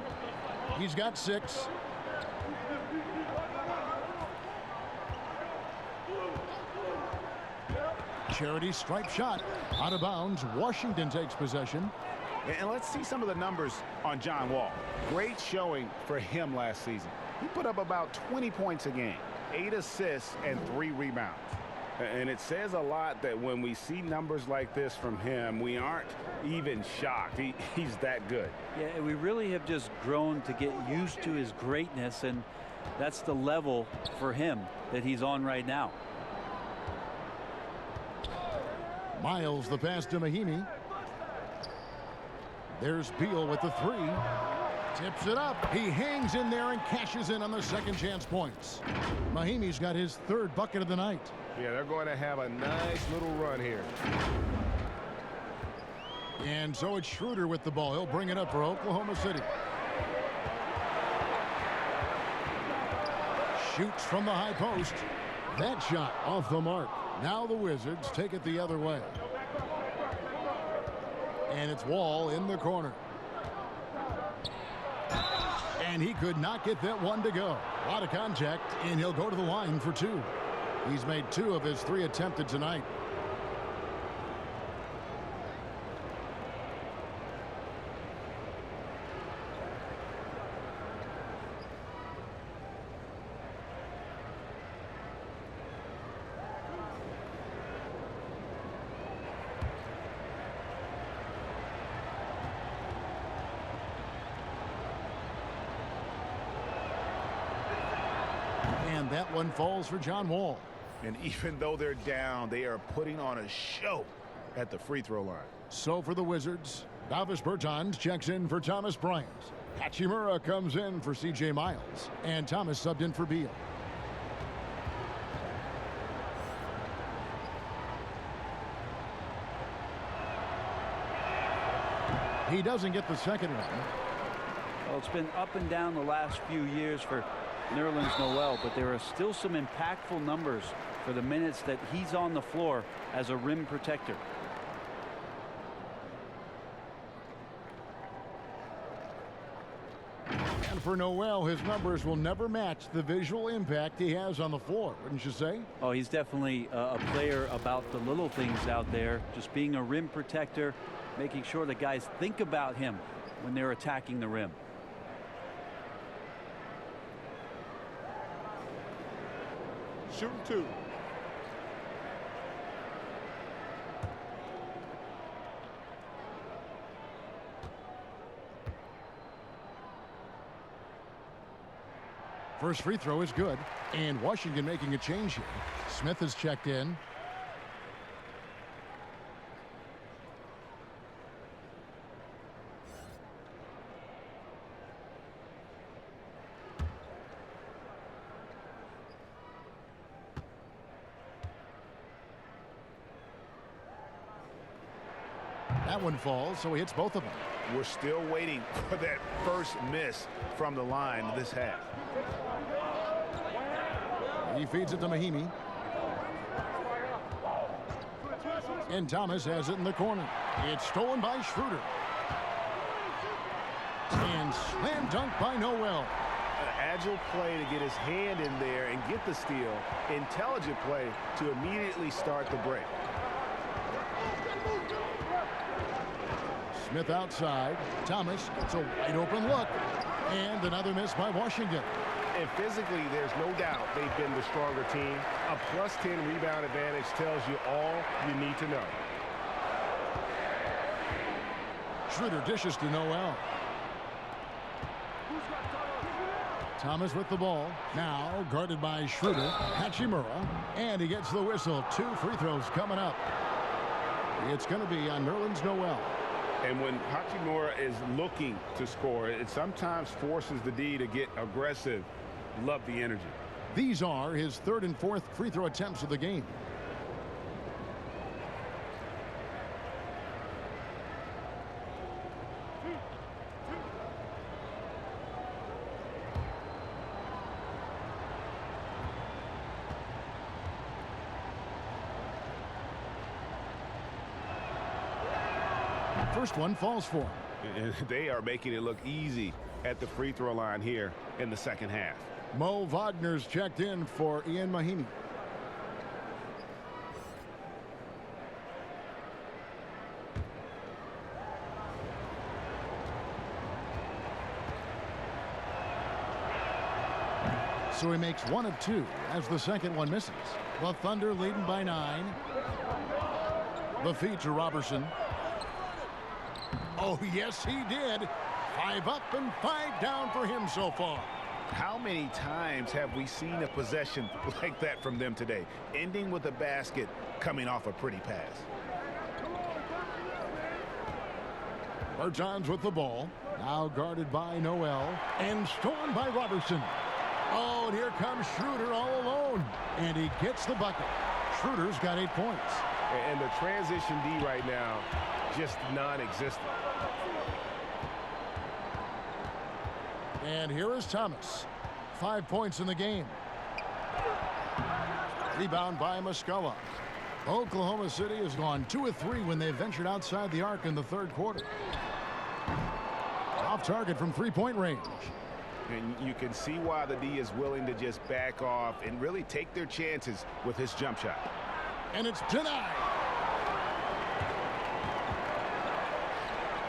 He's got 6. Charity stripe shot. Out of bounds. Washington takes possession. And let's see some of the numbers on John Wall. Great showing for him last season. He put up about 20 points a game, 8 assists, and 3 rebounds. And it says a lot that when we see numbers like this from him, we aren't even shocked. He's that good. Yeah, we really have just grown to get used to his greatness, and that's the level for him that he's on right now. Miles the pass to Mahimi. There's Beal with the 3. Tips it up. He hangs in there and cashes in on the second chance points. Mahimi's got his 3rd bucket of the night. Yeah, they're going to have a nice little run here. And so it's Schroeder with the ball. He'll bring it up for Oklahoma City. Shoots from the high post. That shot off the mark. Now the Wizards take it the other way. And it's Wall in the corner. And he could not get that one to go. A lot of contact, and he'll go to the line for 2. He's made 2 of his 3 attempted tonight. And that one falls for John Wall. And even though they're down, they are putting on a show at the free throw line. So for the Wizards, Davis Bertans checks in for Thomas Bryant. Hachimura comes in for C.J. Miles. And Thomas subbed in for Beal. He doesn't get the second one. Well, it's been up and down the last few years for Nerlens Noel, but there are still some impactful numbers for the minutes that he's on the floor as a rim protector. And for Noel, his numbers will never match the visual impact he has on the floor, wouldn't you say? Oh, he's definitely a player about the little things out there, just being a rim protector, making sure that guys think about him when they're attacking the rim. Shooting 2. First free throw is good. And Washington making a change here. Smith has checked in. That one falls, so he hits both of them. We're still waiting for that first miss from the line this half. He feeds it to Mahimi. And Thomas has it in the corner. It's stolen by Schroeder. And slam dunk by Noel. An agile play to get his hand in there and get the steal. Intelligent play to immediately start the break. Smith outside. Thomas gets a wide open look. And another miss by Washington. And physically, there's no doubt they've been the stronger team. A +10 rebound advantage tells you all you need to know. Schroeder dishes to Noel. Thomas with the ball. Now guarded by Schroeder. Hachimura. And he gets the whistle. 2 free throws coming up. It's going to be on Nerlens Noel. And when Hachimura is looking to score, it sometimes forces the D to get aggressive. Love the energy. These are his 3rd and 4th free throw attempts of the game. First one falls for him. And they are making it look easy at the free throw line here in the second half. Mo Wagner's checked in for Ian Mahimi. So he makes 1 of 2 as the second one misses. The Thunder leading by 9. The feed to Robertson. Oh, yes, he did. 5 up and 5 down for him so far. How many times have we seen a possession like that from them today? Ending with a basket, coming off a pretty pass. Bertans with the ball. Now guarded by Noel. And stolen by Robertson. Oh, and here comes Schroeder all alone. And he gets the bucket. Schroeder's got 8 points. And the transition D right now, just non-existent. And here is Thomas. 5 points in the game. Rebound by Muscala. Oklahoma City has gone 2 of 3 when they ventured outside the arc in the 3rd quarter. Off target from 3-point range. And you can see why the D is willing to just back off and really take their chances with his jump shot. And it's denied.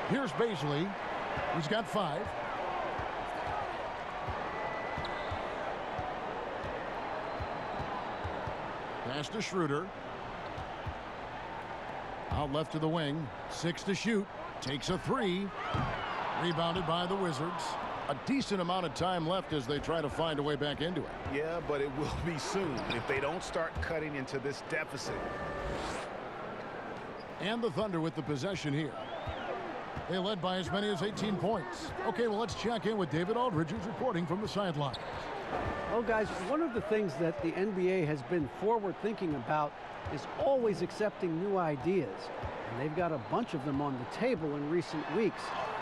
Here's Baisley. He's got 5. Pass to Schroeder. Out left to the wing. 6 to shoot. Takes a 3. Rebounded by the Wizards. A decent amount of time left as they try to find a way back into it. Yeah, but it will be soon if they don't start cutting into this deficit. And the Thunder with the possession here. They led by as many as 18 points. Okay, well, let's check in with David Aldridge, who's reporting from the sideline. Well, guys, one of the things that the NBA has been forward thinking about is always accepting new ideas. And they've got a bunch of them on the table in recent weeks.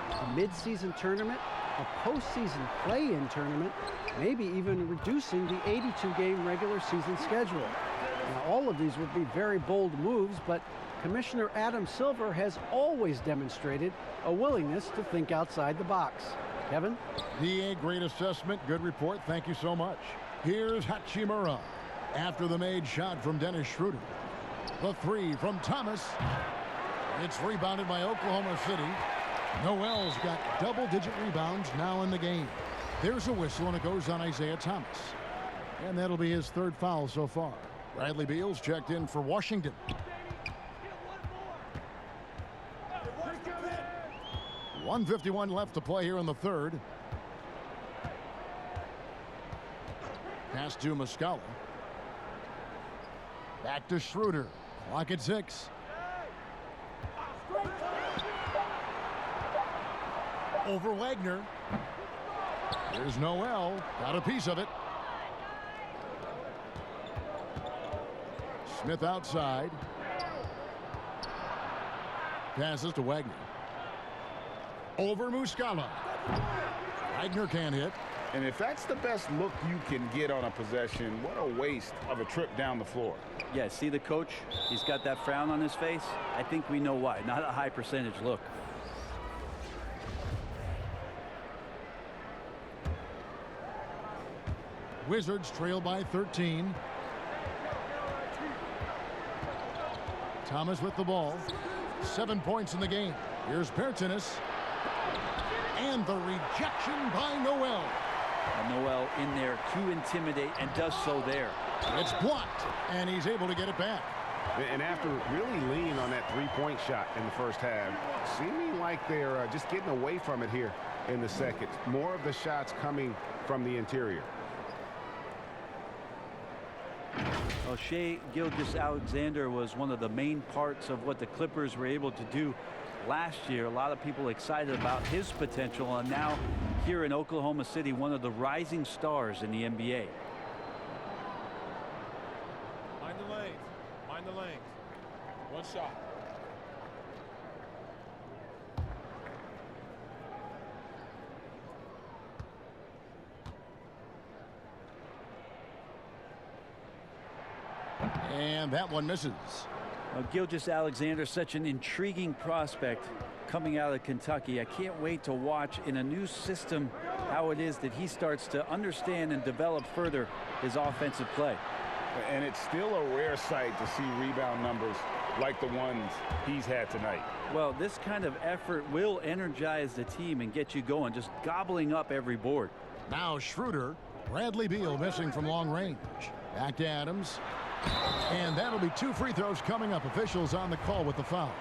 The mid-season tournament, a postseason play-in tournament, maybe even reducing the 82-game regular season schedule. Now, all of these would be very bold moves, but Commissioner Adam Silver has always demonstrated a willingness to think outside the box. Kevin? DA, great assessment, good report, thank you so much. Here's Hachimura after the made shot from Dennis Schroeder. The three from Thomas. It's rebounded by Oklahoma City. Noel's got double-digit rebounds now in the game. There's a whistle, and it goes on Isaiah Thomas. And that'll be his third foul so far. Bradley Beal's checked in for Washington. .151 left to play here in the third. Pass to Muscala. Back to Schroeder. Clock at 6. Over Wagner. Here's Noel. Got a piece of it. Smith outside. Passes to Wagner. Over Muscala. Wagner can't hit. And if that's the best look you can get on a possession, what a waste of a trip down the floor. Yeah, see the coach? He's got that frown on his face. I think we know why. Not a high percentage look. Wizards trail by 13. Thomas with the ball. 7 points in the game. Here's Bertanis. And the rejection by Noel. Noel in there to intimidate and does so there. It's blocked, and he's able to get it back. And after really leaning on that three-point shot in the first half, seeming like they're just getting away from it here in the second. More of the shots coming from the interior. Well, Shai Gilgeous-Alexander was one of the main parts of what the Clippers were able to do last year. A lot of people excited about his potential, and now here in Oklahoma City, one of the rising stars in the NBA. Mind the lanes. Mind the lanes. One shot. And that one misses. Well, Gilgeous-Alexander, such an intriguing prospect coming out of Kentucky. I can't wait to watch in a new system how it is that he starts to understand and develop further his offensive play. And it's still a rare sight to see rebound numbers like the ones he's had tonight. Well, this kind of effort will energize the team and get you going, just gobbling up every board. Now Schroeder. Bradley Beal missing from long range. Back to Adams. And that'll be 2 free throws coming up. Officials on the call with the foul.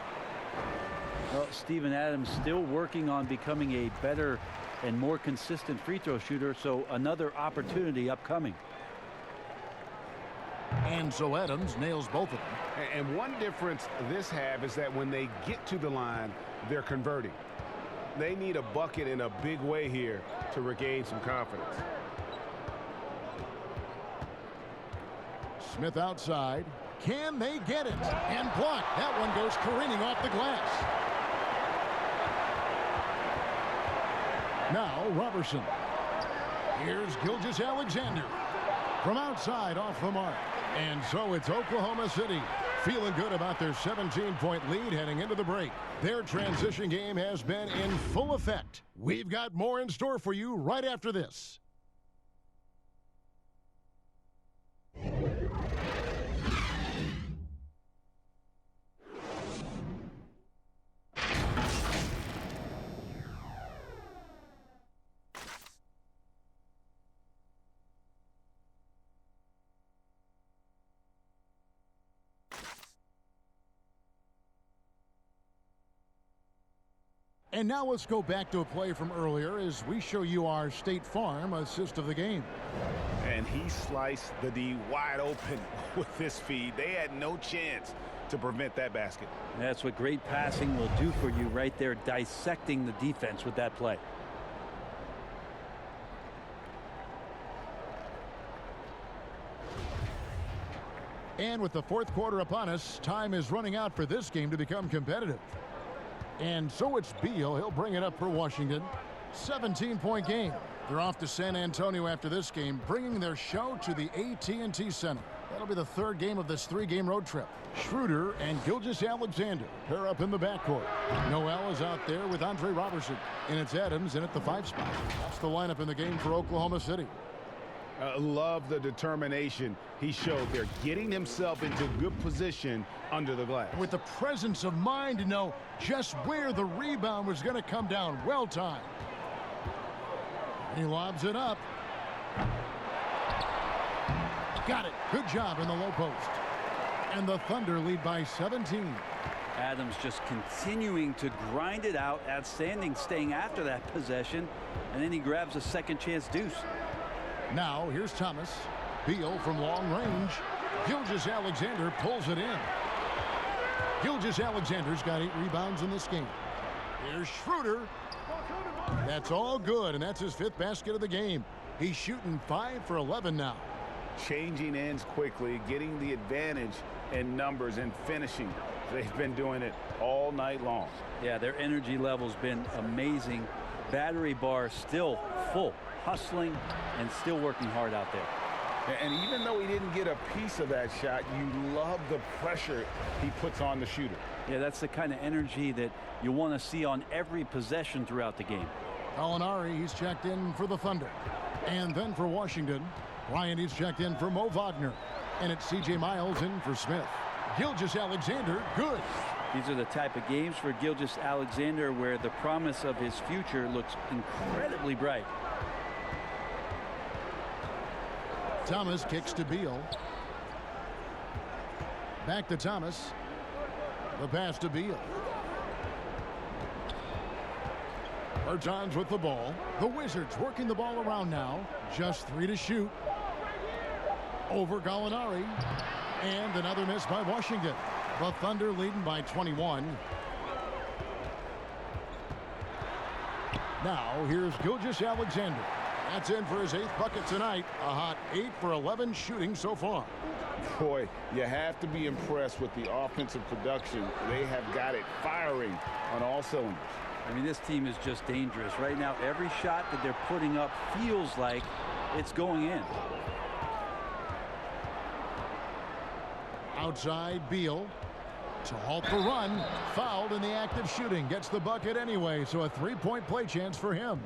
Well, Steven Adams still working on becoming a better and more consistent free throw shooter, so another opportunity upcoming. And so Adams nails both of them. And one difference this half is that when they get to the line, they're converting. They need a bucket in a big way here to regain some confidence. Smith outside. Can they get it? And blocked. That one goes careening off the glass. Now Robertson. Here's Gilgeous-Alexander. From outside off the mark. And so it's Oklahoma City feeling good about their 17-point lead heading into the break. Their transition game has been in full effect. We've got more in store for you right after this. And now let's go back to a play from earlier as we show you our State Farm assist of the game. And he sliced the D wide open with this feed. They had no chance to prevent that basket. That's what great passing will do for you right there, dissecting the defense with that play. And with the fourth quarter upon us, time is running out for this game to become competitive. And so it's Beal. He'll bring it up for Washington. 17-point game. They're off to San Antonio after this game, bringing their show to the AT&T Center. That'll be the third game of this 3-game road trip. Schroeder and Gilgeous-Alexander pair up in the backcourt. Noel is out there with Andre Robertson, and it's Adams in at the 5 spot. That's the lineup in the game for Oklahoma City. Love the determination he showed there, getting himself into good position under the glass. With the presence of mind to know just where the rebound was going to come down. Well timed. He lobs it up. Got it. Good job in the low post. And the Thunder lead by 17. Adams just continuing to grind it out. Outstanding staying after that possession. And then he grabs a second chance deuce. Now here's Thomas. Beal from long range. Gilgeous-Alexander pulls it in. Gilgeous-Alexander's got 8 rebounds in this game. Here's Schroeder. That's all good, and that's his 5th basket of the game. He's shooting 5 for 11 now. Changing ends quickly, getting the advantage in numbers and finishing. They've been doing it all night long. Yeah, their energy level's been amazing. Battery bar still full, hustling and still working hard out there. And even though he didn't get a piece of that shot, you love the pressure he puts on the shooter. Yeah, that's the kind of energy that you want to see on every possession throughout the game. Gallinari, he's checked in for the Thunder. And then for Washington, Bryant, he's checked in for Mo Wagner. And it's C.J. Miles in for Smith. Gilgeous-Alexander, good. These are the type of games for Gilgeous-Alexander where the promise of his future looks incredibly bright. Thomas kicks to Beal. Back to Thomas. The pass to Beal. Bertans with the ball. The Wizards working the ball around now. Just 3 to shoot. Over Gallinari. And another miss by Washington. The Thunder leading by 21. Now here's Gilgeous-Alexander. That's in for his 8th bucket tonight. A hot 8 for 11 shooting so far. Boy, you have to be impressed with the offensive production. They have got it firing on all cylinders. I mean, this team is just dangerous. Right now, every shot that they're putting up feels like it's going in. Outside, Beal to halt the run. Fouled in the act of shooting. Gets the bucket anyway, so a 3-point play chance for him.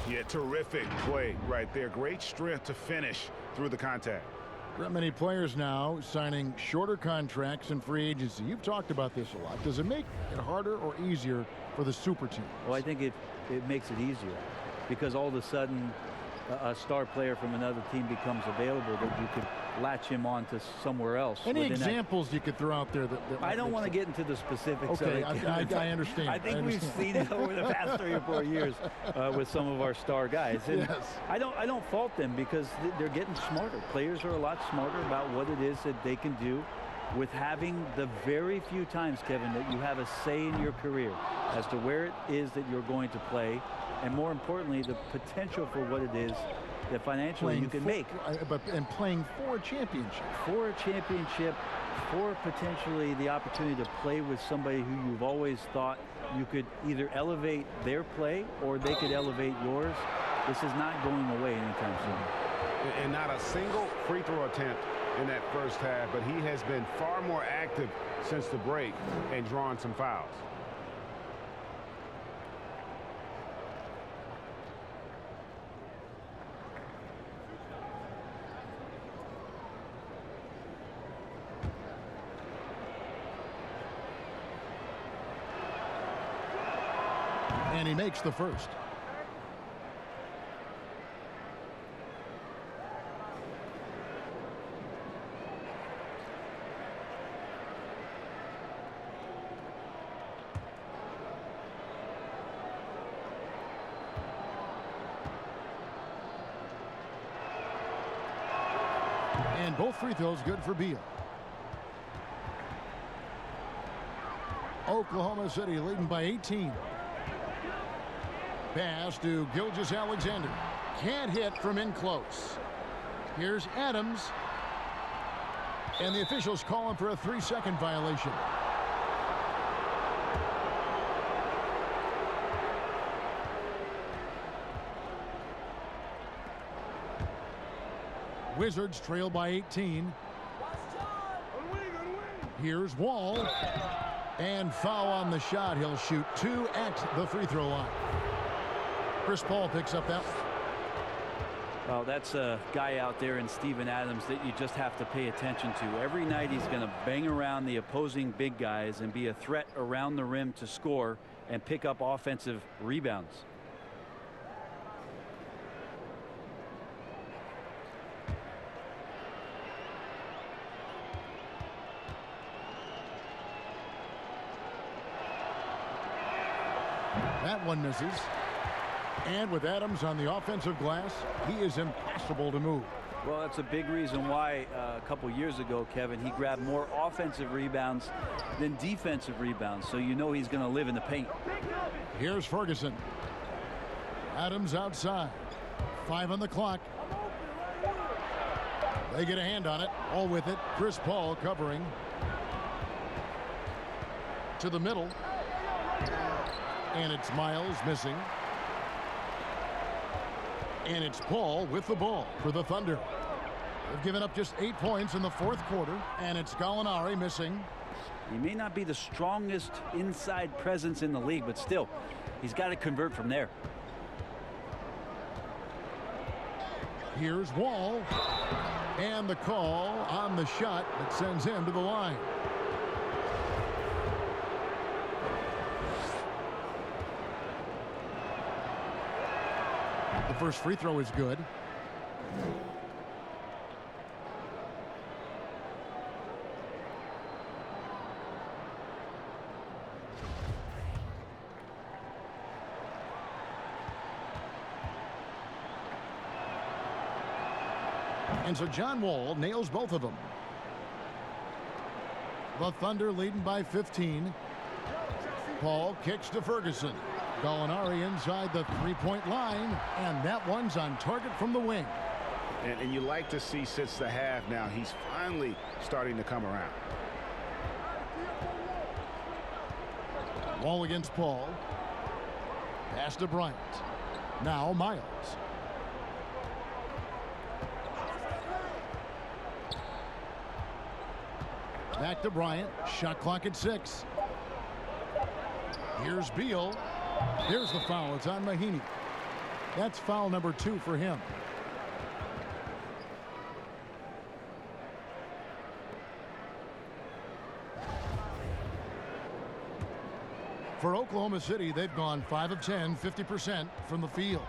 Yeah, terrific play right there. Great strength to finish through the contact. Many players now signing shorter contracts in free agency. You've talked about this a lot. Does it make it harder or easier for the super teams? Well, I think it makes it easier because all of a sudden a star player from another team becomes available that you could latch him on to somewhere else. Any examples you could throw out there that I don't want to get into the specifics. Okay, of it. I understand. I think we've seen it over the past 3 or 4 years with some of our star guys. And yes. I don't fault them because they're getting smarter. Players are a lot smarter about what it is that they can do with having the very few times, Kevin, that you have a say in your career as to where it is that you're going to play, and more importantly, the potential for what it is that financially you can make. And playing for a championship. For a championship, for potentially the opportunity to play with somebody who you've always thought you could either elevate their play or they could elevate yours. This is not going away anytime soon. And not a single free throw attempt in that first half, but he has been far more active since the break and drawn some fouls. And he makes the first. And both free throws good for Beal. Oklahoma City leading by 18. Pass to Gilgeous-Alexander. Can't hit from in close. Here's Adams. And the officials calling for a 3-second violation. Wizards trail by 18. Here's Wall. And foul on the shot. He'll shoot 2 at the free throw line. Chris Paul picks up that one. Well, that's a guy out there in Steven Adams that you just have to pay attention to. Every night he's going to bang around the opposing big guys and be a threat around the rim to score and pick up offensive rebounds. That one misses. And with Adams on the offensive glass, he is impassable to move. Well, that's a big reason why a couple years ago, Kevin, he grabbed more offensive rebounds than defensive rebounds. So you know he's going to live in the paint. Here's Ferguson. Adams outside. 5 on the clock. They get a hand on it. All with it. Chris Paul covering. To the middle. And it's Miles missing. And it's Paul with the ball for the Thunder. They've given up just 8 points in the fourth quarter. And it's Gallinari missing. He may not be the strongest inside presence in the league, but still, he's got to convert from there. Here's Wall. And the call on the shot that sends him to the line. The first free throw is good. And so John Wall nails both of them. The Thunder leading by 15. Paul kicks to Ferguson. Gallinari inside the three-point line, and that one's on target from the wing. And you like to see since the half now, he's finally starting to come around. Wall against Paul. Pass to Bryant. Now Miles. Back to Bryant. Shot clock at 6. Here's Beal. Here's the foul. It's on Mahinmi. That's foul number 2 for him. For Oklahoma City, they've gone 5 of 10, 50% from the field.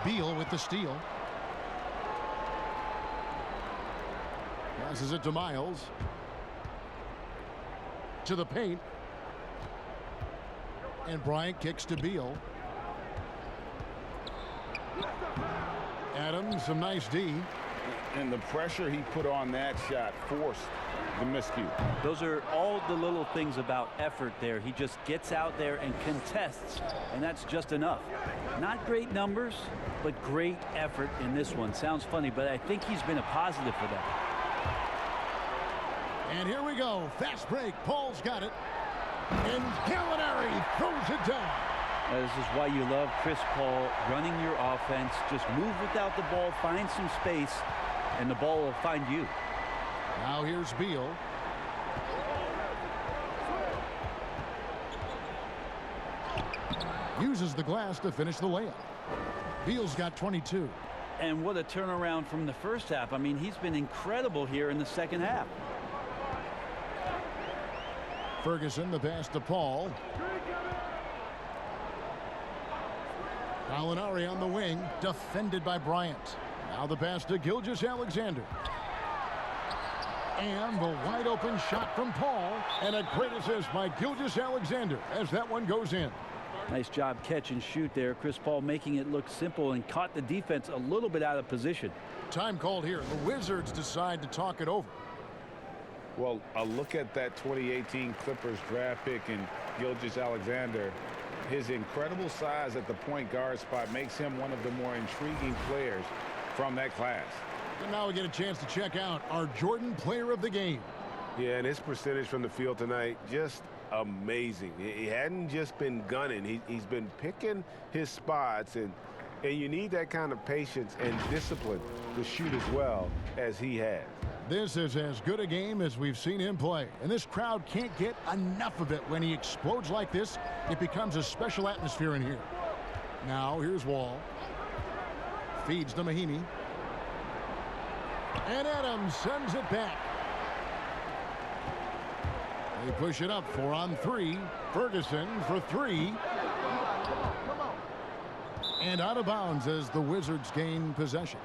Beal with the steal. Passes it to Miles. To the paint. And Bryant kicks to Beal. Adams, some nice D. And the pressure he put on that shot forced the miscue. Those are all the little things about effort there. He just gets out there and contests, and that's just enough. Not great numbers, but great effort in this one. Sounds funny, but I think he's been a positive for that. And here we go. Fast break. Paul's got it. And Gallinari throws it down. This is why you love Chris Paul running your offense. Just move without the ball, find some space, and the ball will find you. Now here's Beal. Uses the glass to finish the layup. Beal's got 22. And what a turnaround from the first half. I mean, he's been incredible here in the second half. Ferguson, the pass to Paul. Gallinari on the wing, defended by Bryant. Now the pass to Gilgeous-Alexander. And the wide open shot from Paul. And a great assist by Gilgeous-Alexander as that one goes in. Nice job catch and shoot there. Chris Paul making it look simple and caught the defense a little bit out of position. Time called here. The Wizards decide to talk it over. Well, a look at that 2018 Clippers draft pick in Gilgeous-Alexander. His incredible size at the point guard spot makes him one of the more intriguing players from that class. And now we get a chance to check out our Jordan Player of the Game. Yeah, and his percentage from the field tonight, just amazing. He hadn't just been gunning. He's been picking his spots, and And you need that kind of patience and discipline to shoot as well as he has. This is as good a game as we've seen him play. And this crowd can't get enough of it. When he explodes like this, it becomes a special atmosphere in here. Now, here's Wall. Feeds to Mahinmi. And Adams sends it back. They push it up 4-on-3. Ferguson for 3. And out of bounds as the Wizards gain possession.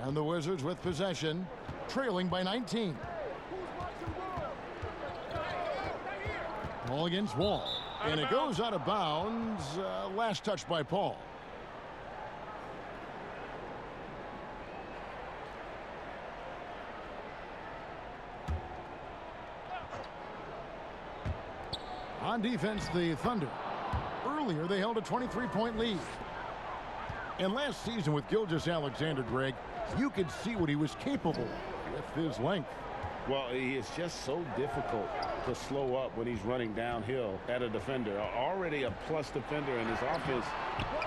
And the Wizards with possession, trailing by 19. Ball against Wall. And it goes out of bounds. Last touch by Paul. On defense, the Thunder. Earlier, they held a 23-point lead. And last season with Gilgeous-Alexander, Greg, you could see what he was capable with his length. Well, he is just so difficult to slow up when he's running downhill at a defender. Already a plus defender in his offense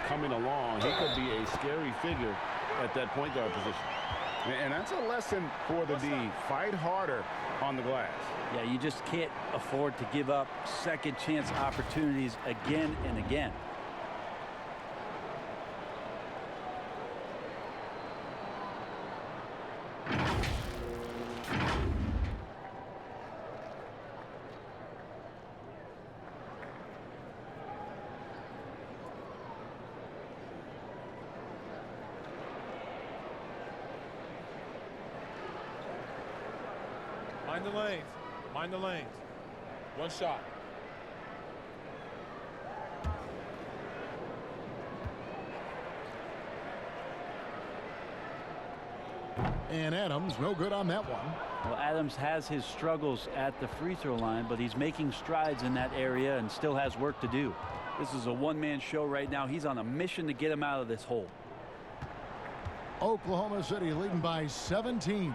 coming along. He could be a scary figure at that point guard position. And that's a lesson for the D. Fight harder on the glass. Yeah, you just can't afford to give up second chance opportunities again and again. Mind the lanes. Mind the lanes. One shot. And Adams, no good on that one. Well, Adams has his struggles at the free throw line, but he's making strides in that area and still has work to do. This is a one-man show right now. He's on a mission to get him out of this hole. Oklahoma City leading by 17.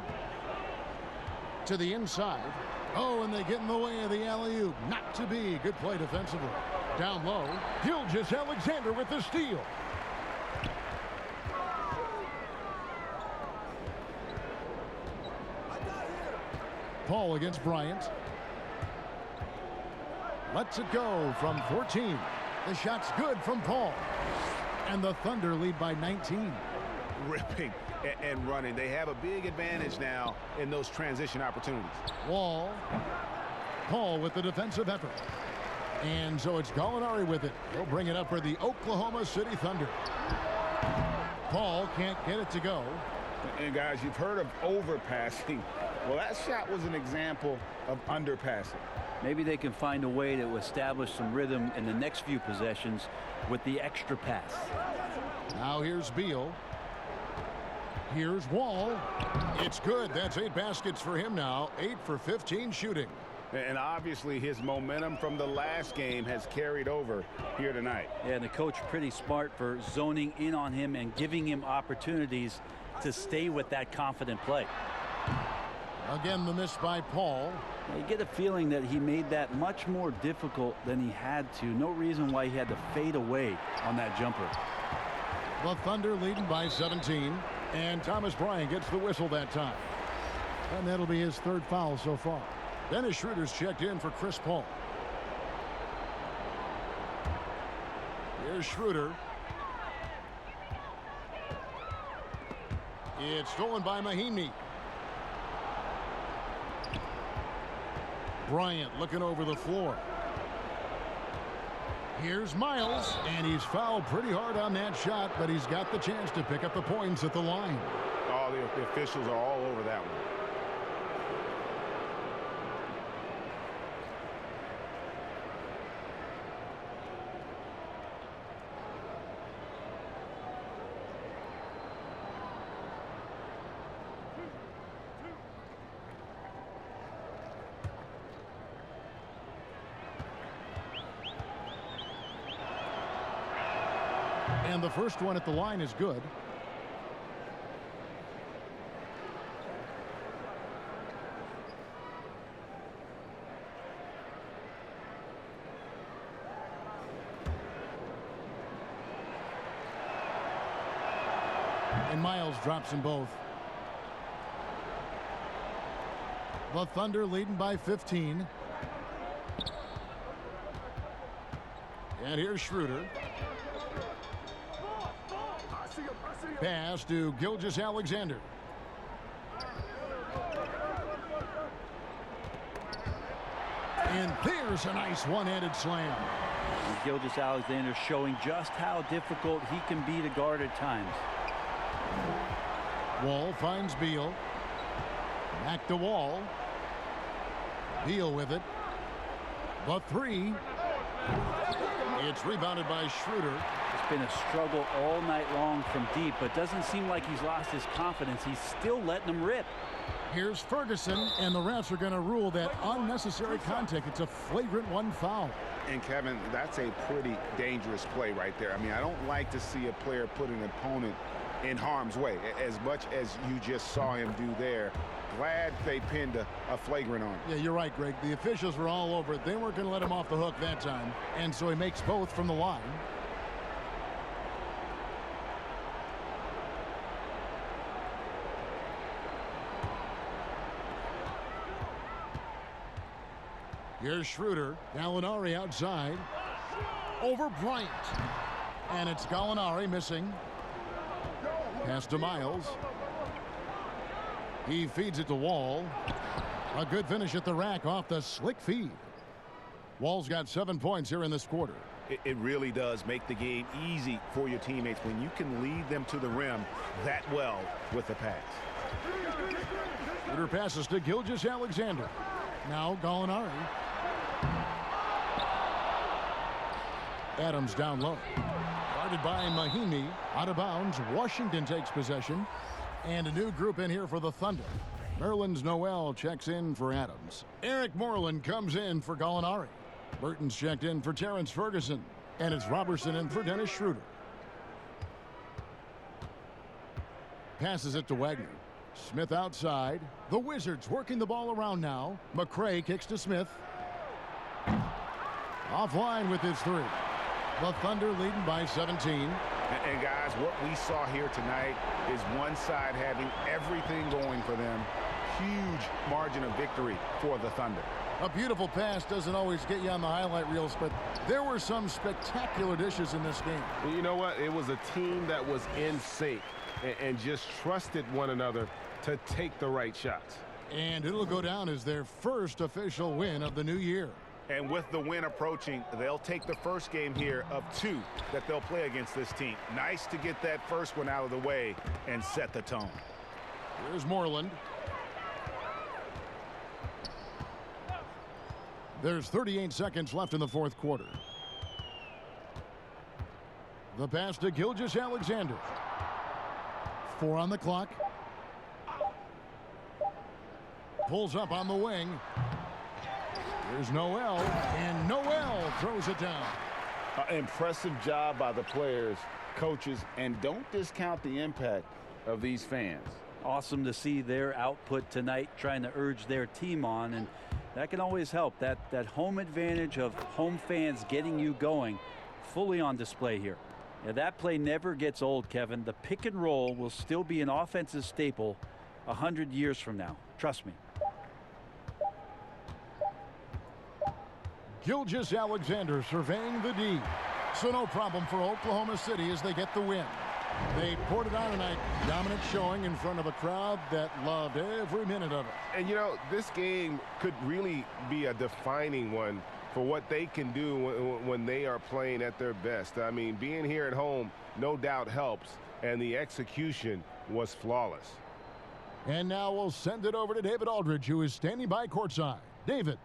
To the inside. Oh, and they get in the way of the alley-oop. Not to be. Good play defensively. Down low. Gilgeous-Alexander with the steal. Paul against Bryant. Lets it go from 14. The shot's good from Paul. And the Thunder lead by 19. Ripping and running. They have a big advantage now in those transition opportunities. Wall. Paul with the defensive effort. And so it's Gallinari with it. He'll bring it up for the Oklahoma City Thunder. Paul can't get it to go. And guys, you've heard of overpassing. Well, that shot was an example of underpassing. Maybe they can find a way to establish some rhythm in the next few possessions with the extra pass. Now here's Beal. Here's Wall. It's good. That's 8 baskets for him now. 8 for 15 shooting. And obviously his momentum from the last game has carried over here tonight. Yeah, and the coach pretty smart for zoning in on him and giving him opportunities to stay with that confident play. Again, the miss by Paul. You get a feeling that he made that much more difficult than he had to. No reason why he had to fade away on that jumper. The Thunder leading by 17. And Thomas Bryant gets the whistle that time. And that'll be his 3rd foul so far. Dennis Schroeder's checked in for Chris Paul. Here's Schroeder. It's stolen by Mahinmi. Bryant looking over the floor. Here's Miles, and he's fouled pretty hard on that shot, but he's got the chance to pick up the points at the line. Oh, the officials are all over that one. And the first one at the line is good. And Miles drops them both. The Thunder leading by 15. And here's Schroeder. Pass to Gilgeous-Alexander. And there's a nice one-handed slam. Gilgeous-Alexander showing just how difficult he can be to guard at times. Wall finds Beal. Back to Wall. Beal with it. The three. It's rebounded by Schroeder. It's been a struggle all night long from deep, but doesn't seem like he's lost his confidence. He's still letting them rip. Here's Ferguson, and the refs are going to rule that unnecessary contact. It's a flagrant one foul. And Kevin, that's a pretty dangerous play right there. I mean, I don't like to see a player put an opponent in harm's way as much as you just saw him do there. Glad they pinned a flagrant on him. Yeah, you're right, Greg. The officials were all over it. They weren't going to let him off the hook that time. And so he makes both from the line. Here's Schroeder. Gallinari outside. Over Bryant. And it's Gallinari missing. Pass to Miles. He feeds it to Wall. A good finish at the rack off the slick feed. Wall's got 7 points here in this quarter. It really does make the game easy for your teammates when you can lead them to the rim that well with the pass. Schroeder passes to Gilgeous-Alexander. Now Gallinari. Adams down low. Guarded by Mahimi. Out of bounds. Washington takes possession. And a new group in here for the Thunder. Nerlens Noel checks in for Adams. Eric Moreland comes in for Gallinari. Burton's checked in for Terrence Ferguson. And it's Robertson in for Dennis Schroeder. Passes it to Wagner. Smith outside. The Wizards working the ball around now. McRae kicks to Smith. Offline with his three. The Thunder leading by 17. And guys, what we saw here tonight is one side having everything going for them. Huge margin of victory for the Thunder. A beautiful pass doesn't always get you on the highlight reels, but there were some spectacular dishes in this game. You know what? It was a team that was in sync and just trusted one another to take the right shots. And it'll go down as their first official win of the new year. And with the win approaching, they'll take the first game here of 2 that they'll play against this team. Nice to get that first one out of the way and set the tone. Here's Moreland. There's 38 seconds left in the fourth quarter. The pass to Gilgeous-Alexander. 4 on the clock. Pulls up on the wing. Here's Noel, and Noel throws it down. Impressive job by the players, coaches, and don't discount the impact of these fans. Awesome to see their output tonight, trying to urge their team on, and that can always help. That home advantage of home fans getting you going, fully on display here. Yeah, that play never gets old, Kevin. The pick and roll will still be an offensive staple 100 years from now. Trust me. Gilgeous-Alexander surveying the D. So no problem for Oklahoma City as they get the win. They poured it on tonight. Dominant showing in front of a crowd that loved every minute of it. And, you know, this game could really be a defining one for what they can do when they are playing at their best. I mean, being here at home no doubt helps, and the execution was flawless. And now we'll send it over to David Aldridge, who is standing by courtside. David.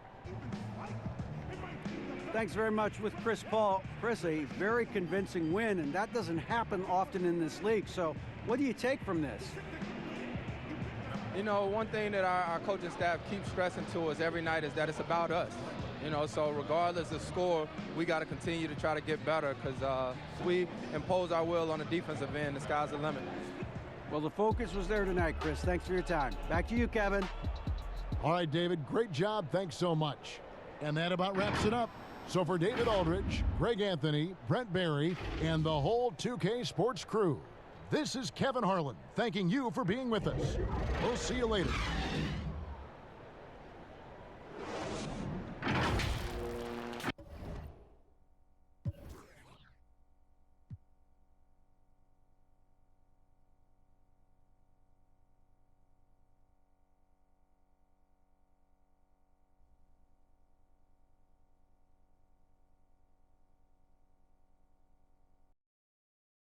Thanks very much with Chris Paul. Chris, a very convincing win, and that doesn't happen often in this league. So what do you take from this? You know, one thing that our coaching staff keeps stressing to us every night is that it's about us. You know, so regardless of score, we got to continue to try to get better because we impose our will on the defensive end. The sky's the limit. Well, the focus was there tonight, Chris. Thanks for your time. Back to you, Kevin. All right, David, great job. Thanks so much. And that about wraps it up. So for David Aldridge, Greg Anthony, Brent Barry, and the whole 2K Sports crew, This is Kevin Harlan thanking you for being with us. We'll see you later.